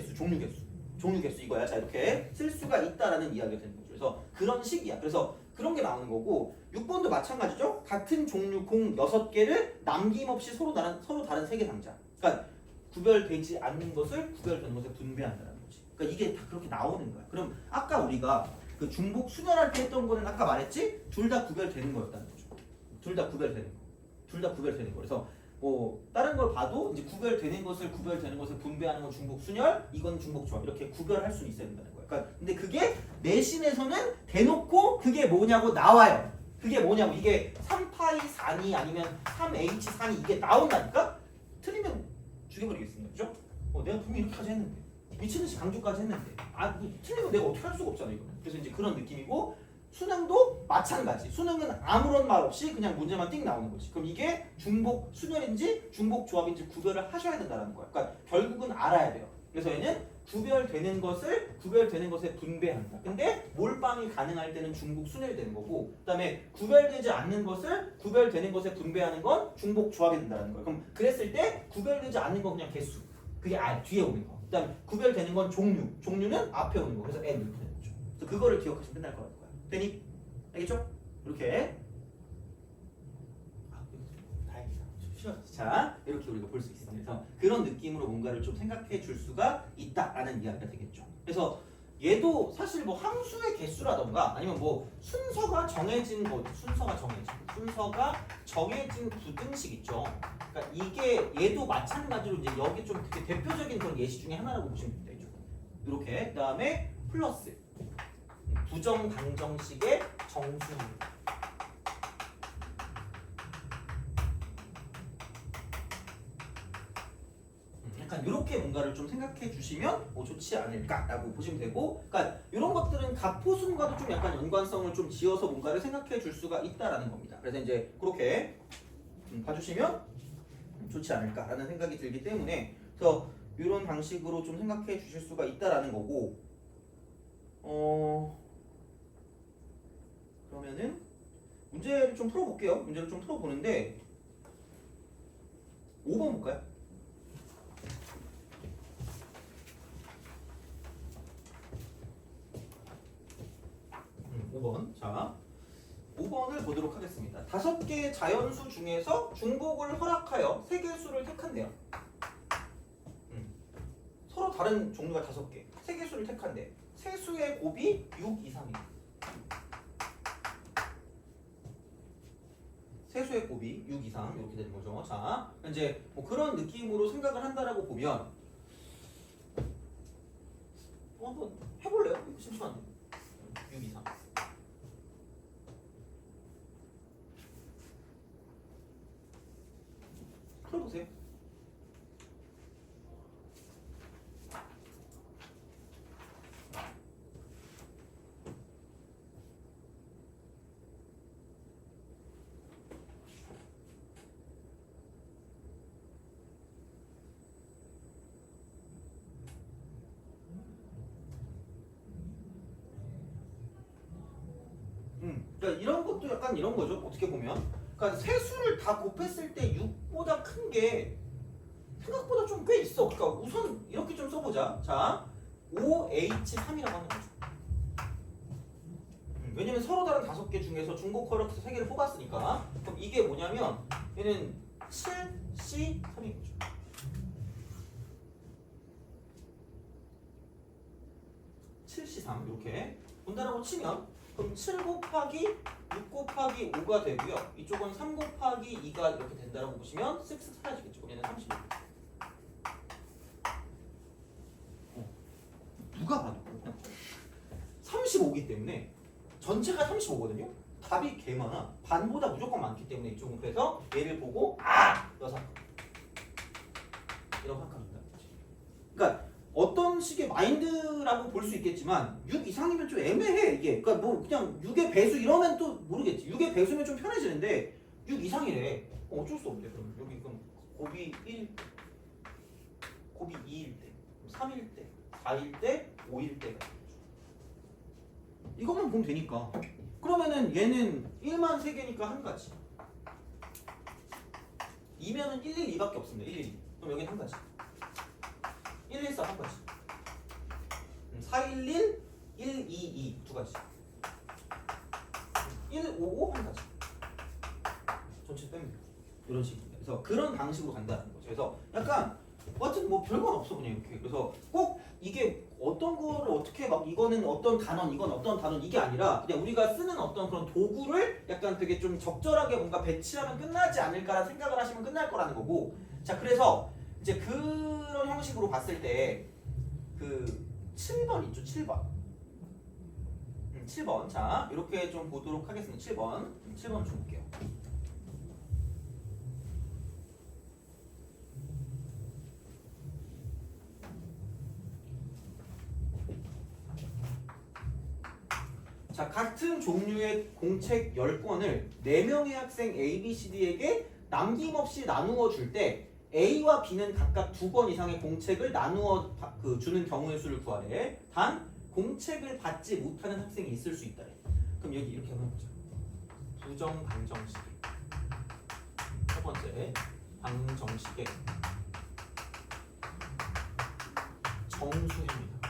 개수 이거야. 자, 이렇게 쓸 수가 있다라는 이야기가 되는 거죠. 그래서 그런 식이야. 그래서 그런 게 나오는 거고 6번도 마찬가지죠. 같은 종류 공 6개를 남김없이 서로 다른 3개 상자. 그러니까 구별되지 않는 것을 구별되는 것에 분배한다는 거지. 그러니까 이게 다 그렇게 나오는 거야. 그럼 아까 우리가 그 중복 순열할 때 했던 거는 아까 말했지? 둘 다 구별되는 거였다는 거죠. 둘 다 구별되는 거. 그래서 뭐 다른 걸 봐도 이제 구별되는 것을 분배하는 건 중복 순열, 이건 중복 조합 이렇게 구별할 수 있어야 된다는 거야. 그러니까 근데 그게 내신에서는 대놓고 그게 뭐냐고 나와요. 그게 뭐냐고 이게 3파이 4니 아니면 3H 4니 이게 나온다니까? 틀리면 죽여버리겠습니다. 그죠? 내가 분명히 이렇게까지 했는데 미친듯이 강조까지 했는데 뭐 틀리면 내가 어떻게 할 수가 없잖아 이거. 그래서 이제 그런 느낌이고 수능도 마찬가지. 수능은 아무런 말 없이 그냥 문제만 띵 나오는 거지. 그럼 이게 중복 순열인지 중복 조합인지 구별을 하셔야 된다는 거야. 그러니까 결국은 알아야 돼요. 그래서 얘는 구별되는 것에 분배한다. 근데 몰빵이 가능할 때는 중복 순열이 되는 거고, 그다음에 구별되지 않는 것을 구별되는 것에 분배하는 건 중복 조합이 된다는 거야. 그럼 그랬을 때 구별되지 않는 건 그냥 개수. 그게 뒤에 오는 거. 그다음 구별되는 건 종류는 앞에 오는 거. 그래서 N 이렇게 되는 거죠. 그래서 그거를 기억하시면 끝날 거라는 거야. 되니? 알겠죠? 이렇게. 다행이다. 자, 이렇게 우리가 볼 수 있습니다. 그래서 그런 느낌으로 뭔가를 좀 생각해 줄 수가 있다라는 이야기가 되겠죠. 그래서 얘도 사실 뭐 함수의 개수라던가 아니면 뭐 순서가 정해진 부등식 있죠. 그러니까 이게 얘도 마찬가지로 이제 여기 좀 되게 대표적인 그런 예시 중에 하나라고 보시면 됩니다. 이렇게. 그다음에 플러스 부정방정식의 정수입니다. 약간 이렇게 뭔가를 좀 생각해 주시면 좋지 않을까라고 보시면 되고, 그러니까 이런 것들은 가포순과도 좀 약간 연관성을 좀 지어서 뭔가를 생각해 줄 수가 있다라는 겁니다. 그래서 이제 그렇게 봐주시면 좋지 않을까라는 생각이 들기 때문에 그래서 이런 방식으로 좀 생각해 주실 수가 있다라는 거고, 그러면은 문제를 좀 풀어볼게요. 문제를 좀 풀어보는데 5번 볼까요? 5번. 자, 5번을 보도록 하겠습니다. 5개의 자연수 중에서 중복을 허락하여 3개의 수를 택한대요. 서로 다른 종류가 5개, 3개의 수를 택한대. 세수의 곱이 6 이상입니다. 세수의 곱이 6 이상 이렇게 되는 거죠. 자, 이제 뭐 그런 느낌으로 생각을 한다라고 보면 한번 해볼래요? 심심한데 6 이상. 풀어보세요. 그러니까 이런 것도 약간 이런 거죠. 어떻게 보면. 그러니까 세 수를 다 곱했을 때 6보다 큰 게 생각보다 좀 꽤 있어. 그러니까 우선 이렇게 좀 써보자. 자, 5H3이라고 하는 거죠. 왜냐면 서로 다른 5개 중에서 중복 커렉터 3개를 뽑았으니까. 그럼 이게 뭐냐면 얘는 7C3인 거죠. 이렇게 본다라고 치면 그럼 7 곱하기 6 곱하기 5가 되고요. 이쪽은 3 곱하기 2가 이렇게 된다라고 보시면 쓱쓱 사라지겠죠. 그럼 얘는 35. 누가 봐도 35기 때문에 전체가 35거든요. 답이 개 많아. 반보다 무조건 많기 때문에 이쪽은 그래서 얘를 보고 여사 이라고 생각합니다. 그러니까 어떤 식의 마인드라고 볼 수 있겠지만 6 이상이면 좀 애매해 이게. 그러니까 뭐 그냥 6의 배수 이러면 또 모르겠지. 6의 배수면 좀 편해지는데 6 이상이래. 어쩔 수 없네. 그럼 여기 그럼 곱이 1, 곱이 2일 때, 3일 때, 4일 때, 5일 때가 이것만 보면 되니까. 그러면은 얘는 1만 3개니까 한 가지. 2면은 112밖에 없습니다. 112. 그럼 여기는 한 가지. 114 한 가지. 411, 122 두 가지. 155 한 가지. 전체 뺍니다. 이런 식입니다. 그래서 그런 방식으로 간다는 거죠. 그래서 약간 어쨌든 뭐 별건 없어 그냥 이렇게. 그래서 꼭 이게 어떤 거를 어떻게 막 이거는 어떤 단원, 이건 어떤 단원 이게 아니라 그냥 우리가 쓰는 어떤 그런 도구를 약간 되게 좀 적절하게 뭔가 배치하면 끝나지 않을까라는 생각을 하시면 끝날 거라는 거고. 자, 그래서 이제 그런 형식으로 봤을 때 그 7번 있죠, 7번. 7번. 자, 이렇게 좀 보도록 하겠습니다. 7번. 7번 좀 볼게요. 자, 같은 종류의 공책 10권을 4명의 학생 A, B, C, D에게 남김없이 나누어 줄 때 A와 B는 각각 2권 이상의 공책을 나누어 주는 경우의 수를 구하래. 단 공책을 받지 못하는 학생이 있을 수 있다래. 그럼 여기 이렇게 한번 해보자. 부정 방정식의 첫 번째 방정식의 정수입니다.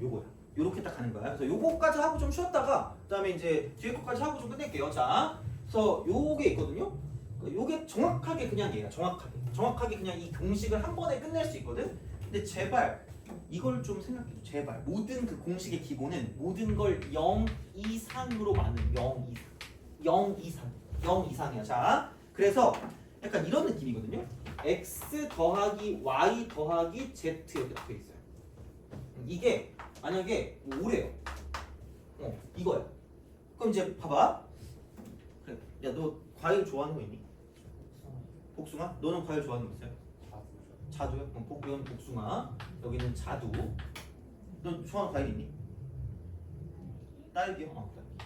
요거야. 요렇게 딱 가는 거야. 그래서 요거까지 하고 좀 쉬었다가 그다음에 이제 뒤에 거까지 하고 좀 끝낼게요. 자, 그래서 요게 있거든요. 요게 정확하게 그냥 얘야. 정확하게 그냥 이 공식을 한 번에 끝낼 수 있거든. 근데 제발 이걸 좀 생각해줘. 제발 모든 그 공식의 기본은 모든 걸 0 이상으로 많은 0 이상이야. 자, 그래서 약간 이런 느낌이거든요. x 더하기 y 더하기 z 이렇게 돼 있어요. 이게 만약에 뭐 5래요. 이거야. 그럼 이제 봐봐. 그래. 야, 너 과일 좋아하는 거 있니? 복숭아? 너는 과일 좋아하는 거 있어요? 자두요? 이건 복숭아. 여기는 자두. 너 좋아하는 과일 있니? 딸기요? 딸기.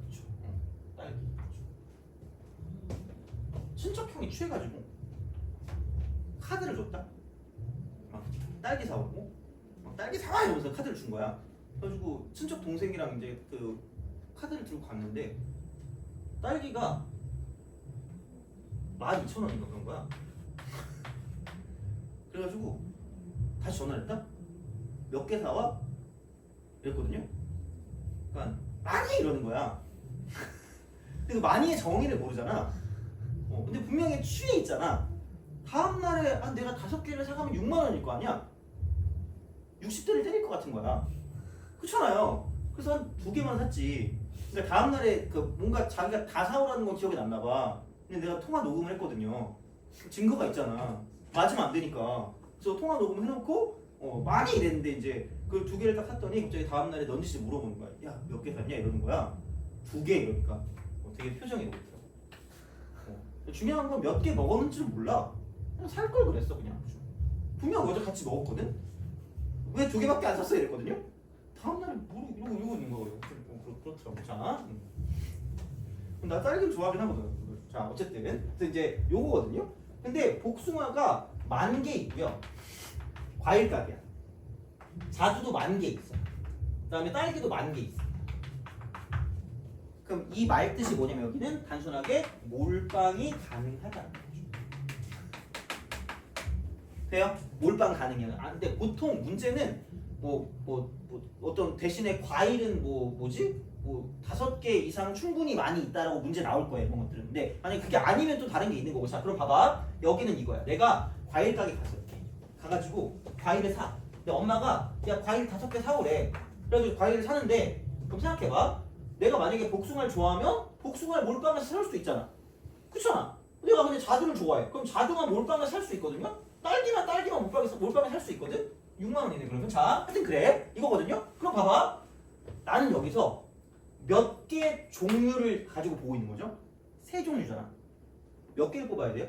그쵸. 딸기. 친척형이 취해가지고 카드를 줬다. 막 딸기 사오고 막 딸기 사와 이러면서 카드를 준 거야. 그래가지고 친척 동생이랑 이제 그 카드를 들고 갔는데 딸기가 12,000원인가 그런 거야. 그래가지고 다시 전화를 했다. 몇 개 사와? 이랬거든요. 그러니까 많이 이러는 거야. 근데 그 많이의 정의를 모르잖아. 근데 분명히 취해 있잖아. 다음 날에 내가 5개를 사가면 6만 원일 거 아니야? 60대를 때릴 것 같은 거야. 그렇잖아요. 그래서 한 2개만 샀지. 그러니까 다음 날에 그 뭔가 자기가 다 사오라는 건 기억이 났나 봐. 근데 내가 통화 녹음을 했거든요. 증거가 있잖아. 맞으면 안 되니까. 그래서 통화 녹음을 해놓고 많이 이랬는데 이제 그 2개를 딱 샀더니 갑자기 다음 날에 넌지시 물어보는 거야. 야, 몇 개 샀냐 이러는 거야. 2개 이러니까 되게 표정이 이러고 있더라고. 중요한 건 몇 개 먹었는지를 몰라. 그냥 살 걸 그랬어 그냥. 분명 어제 같이 먹었거든. 왜 2개밖에 안 샀어 이랬거든요. 다음 날에 이러고 있는 거예요. 그렇더라고. 자, 그럼 나 딸기를 좋아하긴 하거든. 자, 어쨌든 그래서 이제 요거거든요. 근데 복숭아가 10,000개 있고요. 과일값이야. 자두도 10,000개 있어. 그다음에 딸기도 10,000개 있어. 그럼 이 말 뜻이 뭐냐면 여기는 단순하게 몰빵이 가능하다는 거죠. 돼요? 몰빵 가능해요. 근데 보통 문제는 뭐 어떤 대신에 과일은 뭐지? 5개 이상 충분히 많이 있다라고 문제 나올 거예요. 이런 것들은. 근데 만약 그게 아니면 또 다른 게 있는 거고. 자, 그럼 봐봐. 여기는 이거야. 내가 과일 가게 갔어. 이렇게 가가지고 과일을 사. 근데 엄마가 야 과일 5개 사오래. 그래가지고 과일을 사는데 그럼 생각해봐. 내가 만약에 복숭아를 좋아하면 복숭아를 몰빵해서 살 수도 있잖아. 그렇잖아. 내가 근데 자두를 좋아해. 그럼 자두만 몰빵해서 살 수 있거든요. 딸기만 몰빵해서 살 수 있거든. 6만 원이네 그러면. 자, 하여튼 그래. 이거거든요. 그럼 봐봐. 나는 여기서 몇 개 종류를 가지고 보고 있는 거죠? 세 종류잖아. 몇 개를 뽑아야 돼요?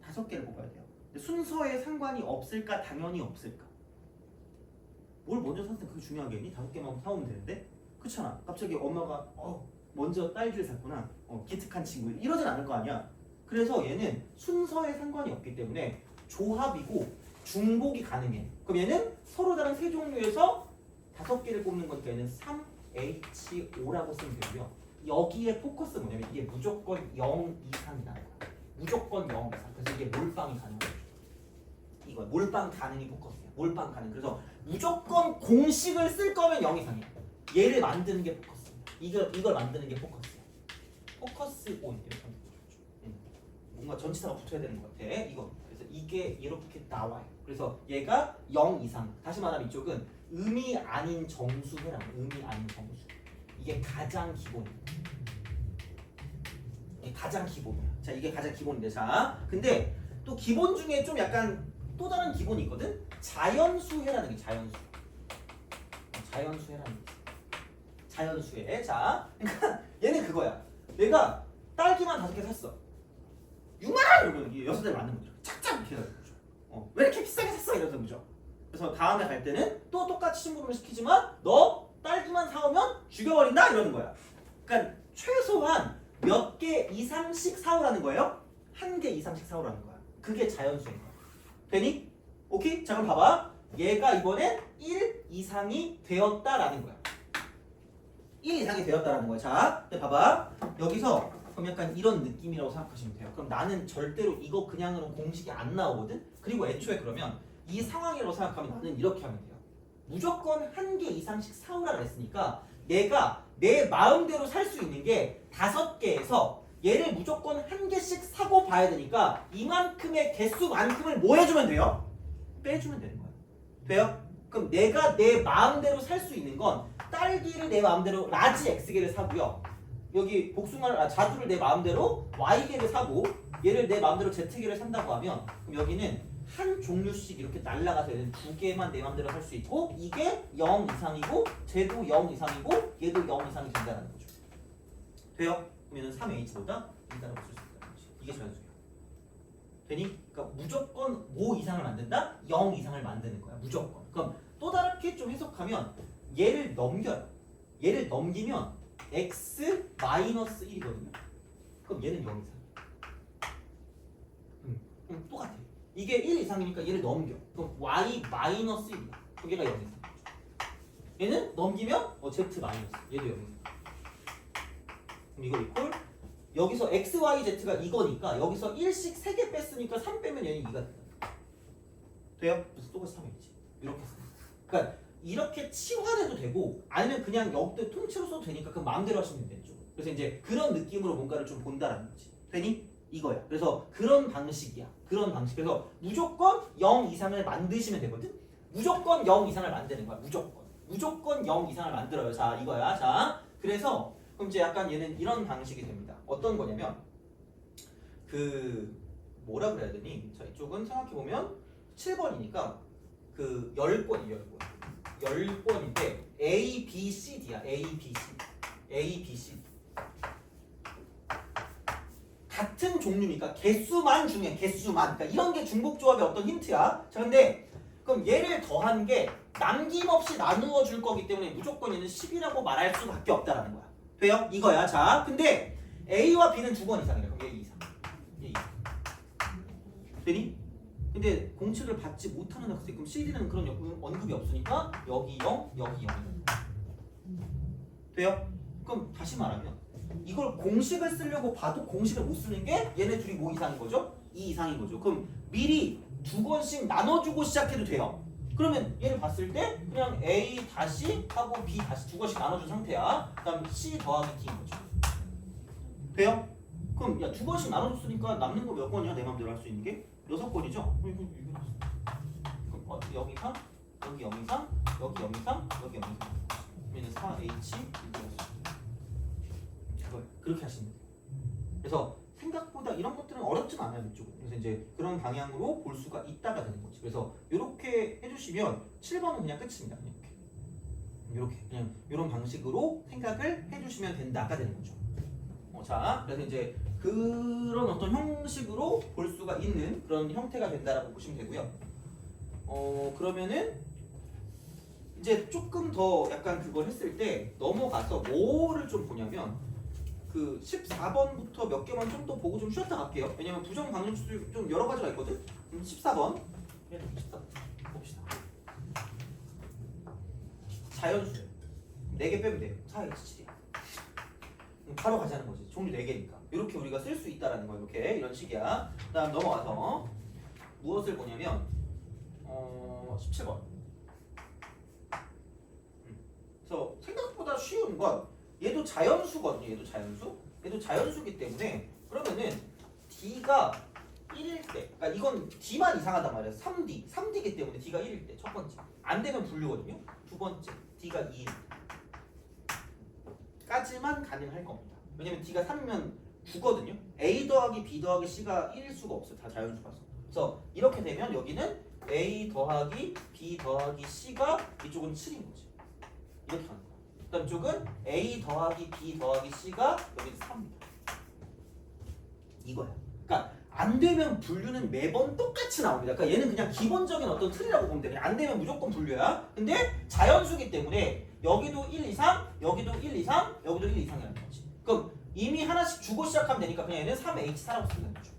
5개를 뽑아야 돼요. 근데 순서에 상관이 없을까? 당연히 없을까? 뭘 먼저 샀을 때 그게 중요하겠니? 5개만 사오면 되는데? 그렇잖아. 갑자기 엄마가 먼저 딸기를 샀구나. 기특한 친구. 이러진 않을 거 아니야. 그래서 얘는 순서에 상관이 없기 때문에 조합이고 중복이 가능해. 그럼 얘는 서로 다른 세 종류에서 5개를 뽑는 거니까 얘는 3H5라고 쓰면 되고요. 여기에 포커스 뭐냐면 이게 무조건 0 이상이라는 거야. 무조건 0 이상. 그래서 이게 몰빵이 가능한 거죠. 이거 몰빵 가능이 포커스야. 몰빵 가능. 그래서 무조건 공식을 쓸 거면 0 이상이야. 얘를 만드는 게 포커스야. 이걸 만드는 게 포커스야. 포커스 온 이렇게 하면 되죠. 뭔가 전치사가 붙어야 되는 것 같아. 이거. 그래서 이게 이렇게 나와요. 그래서 얘가 0 이상. 다시 말하면 이쪽은 의미 아닌 정수해라고. 의미 아닌 정수. 이게 가장 기본이에요. 이게 가장 기본이야. 자, 이게 가장 기본인데, 자, 근데 또 기본 중에 좀 약간 또 다른 기본이 있거든. 자연수해라는 게 자연수. 자연수해라는 게 있어. 자연수해. 자, 그러니까 얘는 그거야. 내가 딸기만 5개 샀어. 6만 원 이러면 이 6살 맞는 거죠. 착착 이렇게 해서 왜 이렇게 비싸게 샀어 이러는 거죠. 그래서 다음에 갈 때는 또 똑같이 심부름을 시키지만 너 딸기만 사오면 죽여버린다 이러는 거야. 그러니까 최소한 몇 개 이상씩 사오라는 거예요. 1개 이상씩 사오라는 거야. 그게 자연수인 거야. 되니? 오케이? 자 그럼 봐봐. 얘가 이번엔 1 이상이 되었다라는 거야. 1 이상이 되었다라는 거야. 자, 봐봐. 여기서 그럼 약간 이런 느낌이라고 생각하시면 돼요. 그럼 나는 절대로 이거 그냥으로 공식이 안 나오거든? 그리고 애초에 그러면 이 상황이라고 생각하면 나는 이렇게 하면 돼요. 무조건 1개 이상씩 사오라 그랬으니까 내가 내 마음대로 살 수 있는 게 5개에서 얘를 무조건 1개씩 사고 봐야 되니까 이만큼의 개수만큼을 뭐 해주면 돼요? 빼주면 되는 거야. 돼요? 그럼 내가 내 마음대로 살 수 있는 건 딸기를 내 마음대로 라지 X개를 사고요. 여기 복숭아를 자두를 내 마음대로 Y개를 사고 얘를 내 마음대로 Z개를 산다고 하면 그럼 여기는 한 종류씩 이렇게 날라가서 얘는 2개만 내 마음대로 살 수 있고 이게 0 이상이고 쟤도 0 이상이고 얘도 0 이상이 된다는 거죠. 돼요? 그러면 3H보다 이다라고 쓸 수 있다는 거지. 이게 자연수야. 되니? 그러니까 무조건 5 이상을 만든다? 0 이상을 만드는 거야. 무조건. 그럼 또 다르게 좀 해석하면 얘를 넘겨요. 얘를 넘기면 x-1이거든요. 그럼 얘는 0 이상. 그럼 똑같아. 이게 1 이상이니까 얘를 넘겨. 그럼 y-1이야. 그럼 얘가 0 이상. 얘는 넘기면 z 마이너스. 얘도 0 이상. 그럼 이거 이퀄 여기서 x, y, z가 이거니까 여기서 1씩 3개 뺐으니까 3 빼면 얘는 2가 된다. 돼요? 그래서 똑같이 3이지. 이렇게 써. 그러니까 이렇게 치환해도 되고 아니면 그냥 여기도 통째로 써도 되니까 그 마음대로 하시면 되죠. 그래서 이제 그런 느낌으로 뭔가를 좀 본다라는 거지. 되니? 이거야. 그래서 그런 방식이야. 그런 방식. 그래서 무조건 0 이상을 만드시면 되거든. 무조건 0 이상을 만드는 거야. 무조건 0 이상을 만들어요. 자, 이거야. 자, 그래서 그럼 이제 약간 얘는 이런 방식이 됩니다. 어떤 거냐면 그 뭐라 그래야 되니? 자, 이쪽은 생각해 보면 7번이니까 그 10번이 10번인데 A, B, C, D야. A, B, C. 같은 종류니까 개수만 중요해. 개수만. 그러니까 이런 게 중복 조합의 어떤 힌트야. 자, 근데 그럼 얘를 더한 게 남김없이 나누어 줄 거기 때문에 무조건 얘는 10이라고 말할 수밖에 없다라는 거야. 돼요? 이거야. 자, 근데 A와 B는 2번 이상이래. 그럼 얘 2 이상. 얘 2 이상. 되니? 근데 공식을 받지 못하는 학생 그럼 CD는 그런 언급이 없으니까 여기 0, 여기 0. 돼요? 그럼 다시 말하면 이걸 공식을 쓰려고 봐도 공식을 못 쓰는 게 얘네 둘이 뭐 이상인 거죠? 2 이상인 거죠. 그럼 미리 2번씩 나눠주고 시작해도 돼요. 그러면 얘를 봤을 때 그냥 A 다시 하고 B 다시 2번씩 나눠준 상태야. 그다음 C 더하기 D인 거죠. 돼요? 그럼 야 2번씩 나눠줬으니까 남는 거 몇 번이야? 내 맘대로 할 수 있는 게? 6번이죠? 이거 그럼 여기 이상, 여기 0 이상, 여기 0 이상, 여기 0 이상. 그러면 4H 그렇게 하시면 돼요. 그래서 생각보다 이런 것들은 어렵진 않아요. 이쪽은. 그래서 이제 그런 방향으로 볼 수가 있다가 되는 거지. 그래서 이렇게 해주시면 7번은 그냥 끝입니다. 이렇게 그냥 이런 방식으로 생각을 해주시면 된다가 되는 거죠. 자, 그래서 이제 그런 어떤 형식으로 볼 수가 있는 그런 형태가 된다라고 보시면 되고요. 그러면은 이제 조금 더 약간 그걸 했을 때 넘어가서 뭐를 좀 보냐면 그 14번부터 몇 개만 좀 더 보고 좀 쉬었다 갈게요. 왜냐면 부정 방정식도 좀 여러 가지가 있거든. 14번. 14번 봅시다. 자연수 4개 빼면 돼요. 4H7이야. 바로 가자는 거지. 종류 4개니까. 이렇게 우리가 쓸 수 있다라는 거야. 이렇게 이런 식이야. 그다음 넘어가서 무엇을 보냐면 17번. 그래서 생각보다 쉬운 건 얘도 자연수거든요. 얘도 자연수기 때문에 그러면은 D가 1일 때, 그러니까 이건 D만 이상하단 말이야. 3D이기 때문에 D가 1일 때 첫 번째. 안 되면 분류거든요. 두 번째, D가 2일 까지만 가능할 겁니다. 왜냐면 D가 3이면 9거든요. A 더하기 B 더하기 C가 1일 수가 없어요. 다 자연수라서. 그래서 이렇게 되면 여기는 A 더하기 B 더하기 C가 이쪽은 7인 거지. 이렇게 하는 거야. 그다음 이쪽은 A 더하기 B 더하기 C가 여기는 3입니다. 이거야. 그러니까 안 되면 분류는 매번 똑같이 나옵니다. 그러니까 얘는 그냥 기본적인 어떤 틀이라고 보면 돼. 그냥 안 되면 무조건 분류야. 근데 자연수기 때문에 여기도 1 이상, 여기도 1 이상, 여기도 1 이상이라는 거지. 그럼 이미 하나씩 주고 시작하면 되니까 그냥 얘는 3H4라고 쓰면 되죠.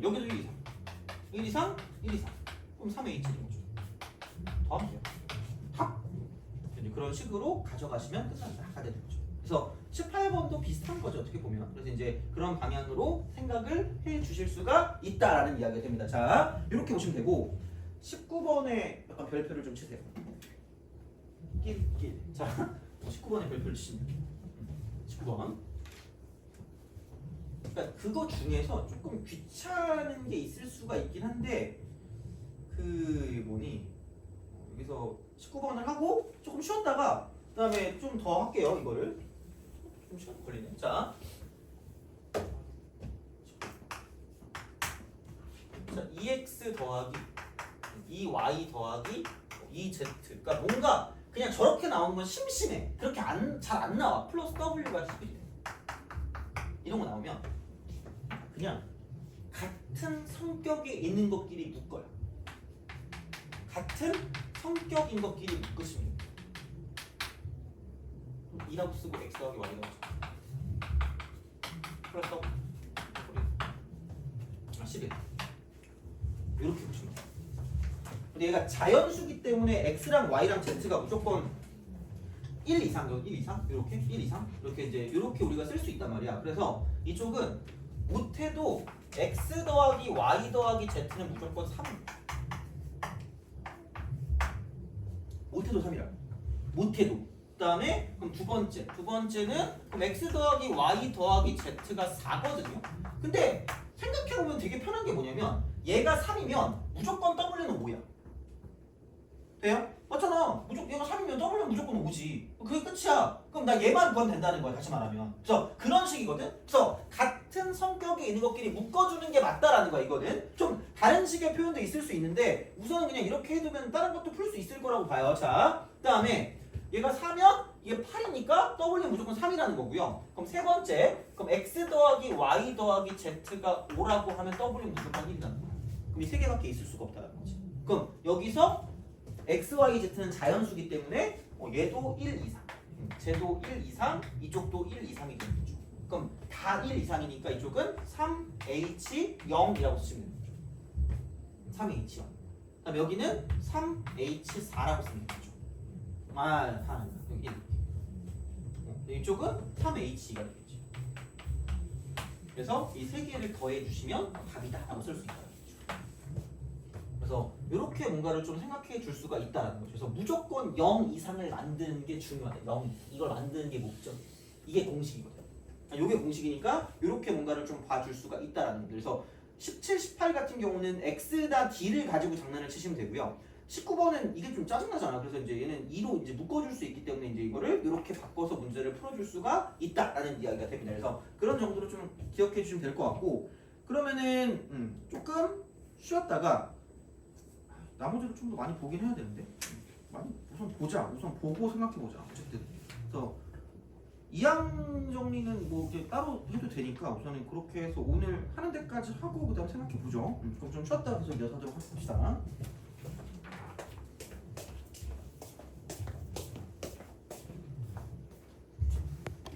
여기도 1 이상, 1 이상, 1 이상. 그럼 3H1인 거죠. 더하면 돼요. 답. 그런 식으로 가져가시면 끝난다가 되는 거죠. 그래서 18번도 비슷한 거죠. 어떻게 보면. 그래서 이제 그런 방향으로 생각을 해 주실 수가 있다라는 이야기가 됩니다. 자, 이렇게 보시면 되고 19번에 약간 별표를 좀 치세요. 낄. 자, 19번에 별표를 치시면 19번. 그러니까 그거 중에서 조금 귀찮은 게 있을 수가 있긴 한데 그 뭐니 여기서 19번을 하고 조금 쉬었다가 그다음에 좀 더 할게요. 이거를 좀 시간 걸리네. 자, 2x 더하기 2y 더하기 2z. 그러니까 뭔가 그냥 저렇게 나오는 건 심심해. 그렇게 잘 안 나와. 플러스 w가 10이 돼. 이런 거 나오면 그냥 같은 성격에 있는 것끼리 묶어요. 같은 성격인 것끼리 묶으시면 돼요. 2라고 쓰고 x 더하기 y라고 쓰고 플러스 w 11 이렇게 보시면 돼요. 근데 얘가 자연수기 때문에 x랑 y랑 z가 무조건 1 이상, 1 이상, 이렇게 1 이상 이렇게 이제 이렇게 우리가 쓸 수 있단 말이야. 그래서 이쪽은 못해도 x 더하기 y 더하기 z는 무조건 3입니다. 못해도 3이라. 못해도. 그다음에 그럼 두 번째는 그럼 x 더하기 y 더하기 z가 4거든요. 근데 생각해보면 되게 편한 게 뭐냐면 얘가 3이면 무조건 w는 5야. 돼요? 맞잖아. 얘가 3이면 w는 무조건 5지. 그게 끝이야. 그럼 나 얘만 구하면 된다는 거야. 다시 말하면. 그래서 그런 식이거든. 그래서 같은 성격에 있는 것끼리 묶어주는 게 맞다라는 거야. 이거는 좀 다른 식의 표현도 있을 수 있는데 우선은 그냥 이렇게 해두면 다른 것도 풀 수 있을 거라고 봐요. 자, 그다음에 얘가 4면 이게 8이니까 w는 무조건 3이라는 거고요. 그럼 세 번째, 그럼 x 더하기 y 더하기 z가 5라고 하면 w는 무조건 1이라는 거야. 그럼 이 세 개밖에 있을 수가 없다는 거지. 그럼 여기서 x, y, z는 자연수기 때문에 얘도 1 이상, 쟤도 1 이상, 이쪽도 1 이상이 되는 거죠. 그럼 다 1 이상이니까 이쪽은 3H0이라고 쓰시면 되는 거죠. 3H0. 그다음 여기는 3H4라고 쓰면 되죠. 다 여기 1. 이쪽은 3H2가 되겠지. 그래서 이 세 개를 더해 주시면 답이다라고 쓸 수 있다. 그래서 이렇게 뭔가를 좀 생각해 줄 수가 있다는 거죠. 그래서 무조건 0 이상을 만드는 게 중요하다. 0 이걸 만드는 게 목적이에요. 이게 공식이거든요. 이게 공식이니까 이렇게 뭔가를 좀 봐줄 수가 있다라는 거죠. 그래서 17, 18 같은 경우는 x다 d를 가지고 장난을 치시면 되고요. 19번은 이게 좀 짜증나잖아. 그래서 이제 얘는 2로 이제 묶어줄 수 있기 때문에 이제 이거를 이렇게 바꿔서 문제를 풀어줄 수가 있다라는 이야기가 됩니다. 그래서 그런 정도로 좀 기억해 주시면 될 것 같고 그러면은 조금 쉬었다가 나머지를 좀 더 많이 보긴 해야 되는데 많이 우선 보자. 우선 보고 생각해 보자. 어쨌든 그래서 2학년 내용 정리는 뭐 이렇게 따로 해도 되니까 우선은 그렇게 해서 오늘 하는 데까지 하고 그다음 생각해 보죠. 그럼 좀 쉬었다 계속 이어서 하도록 합시다.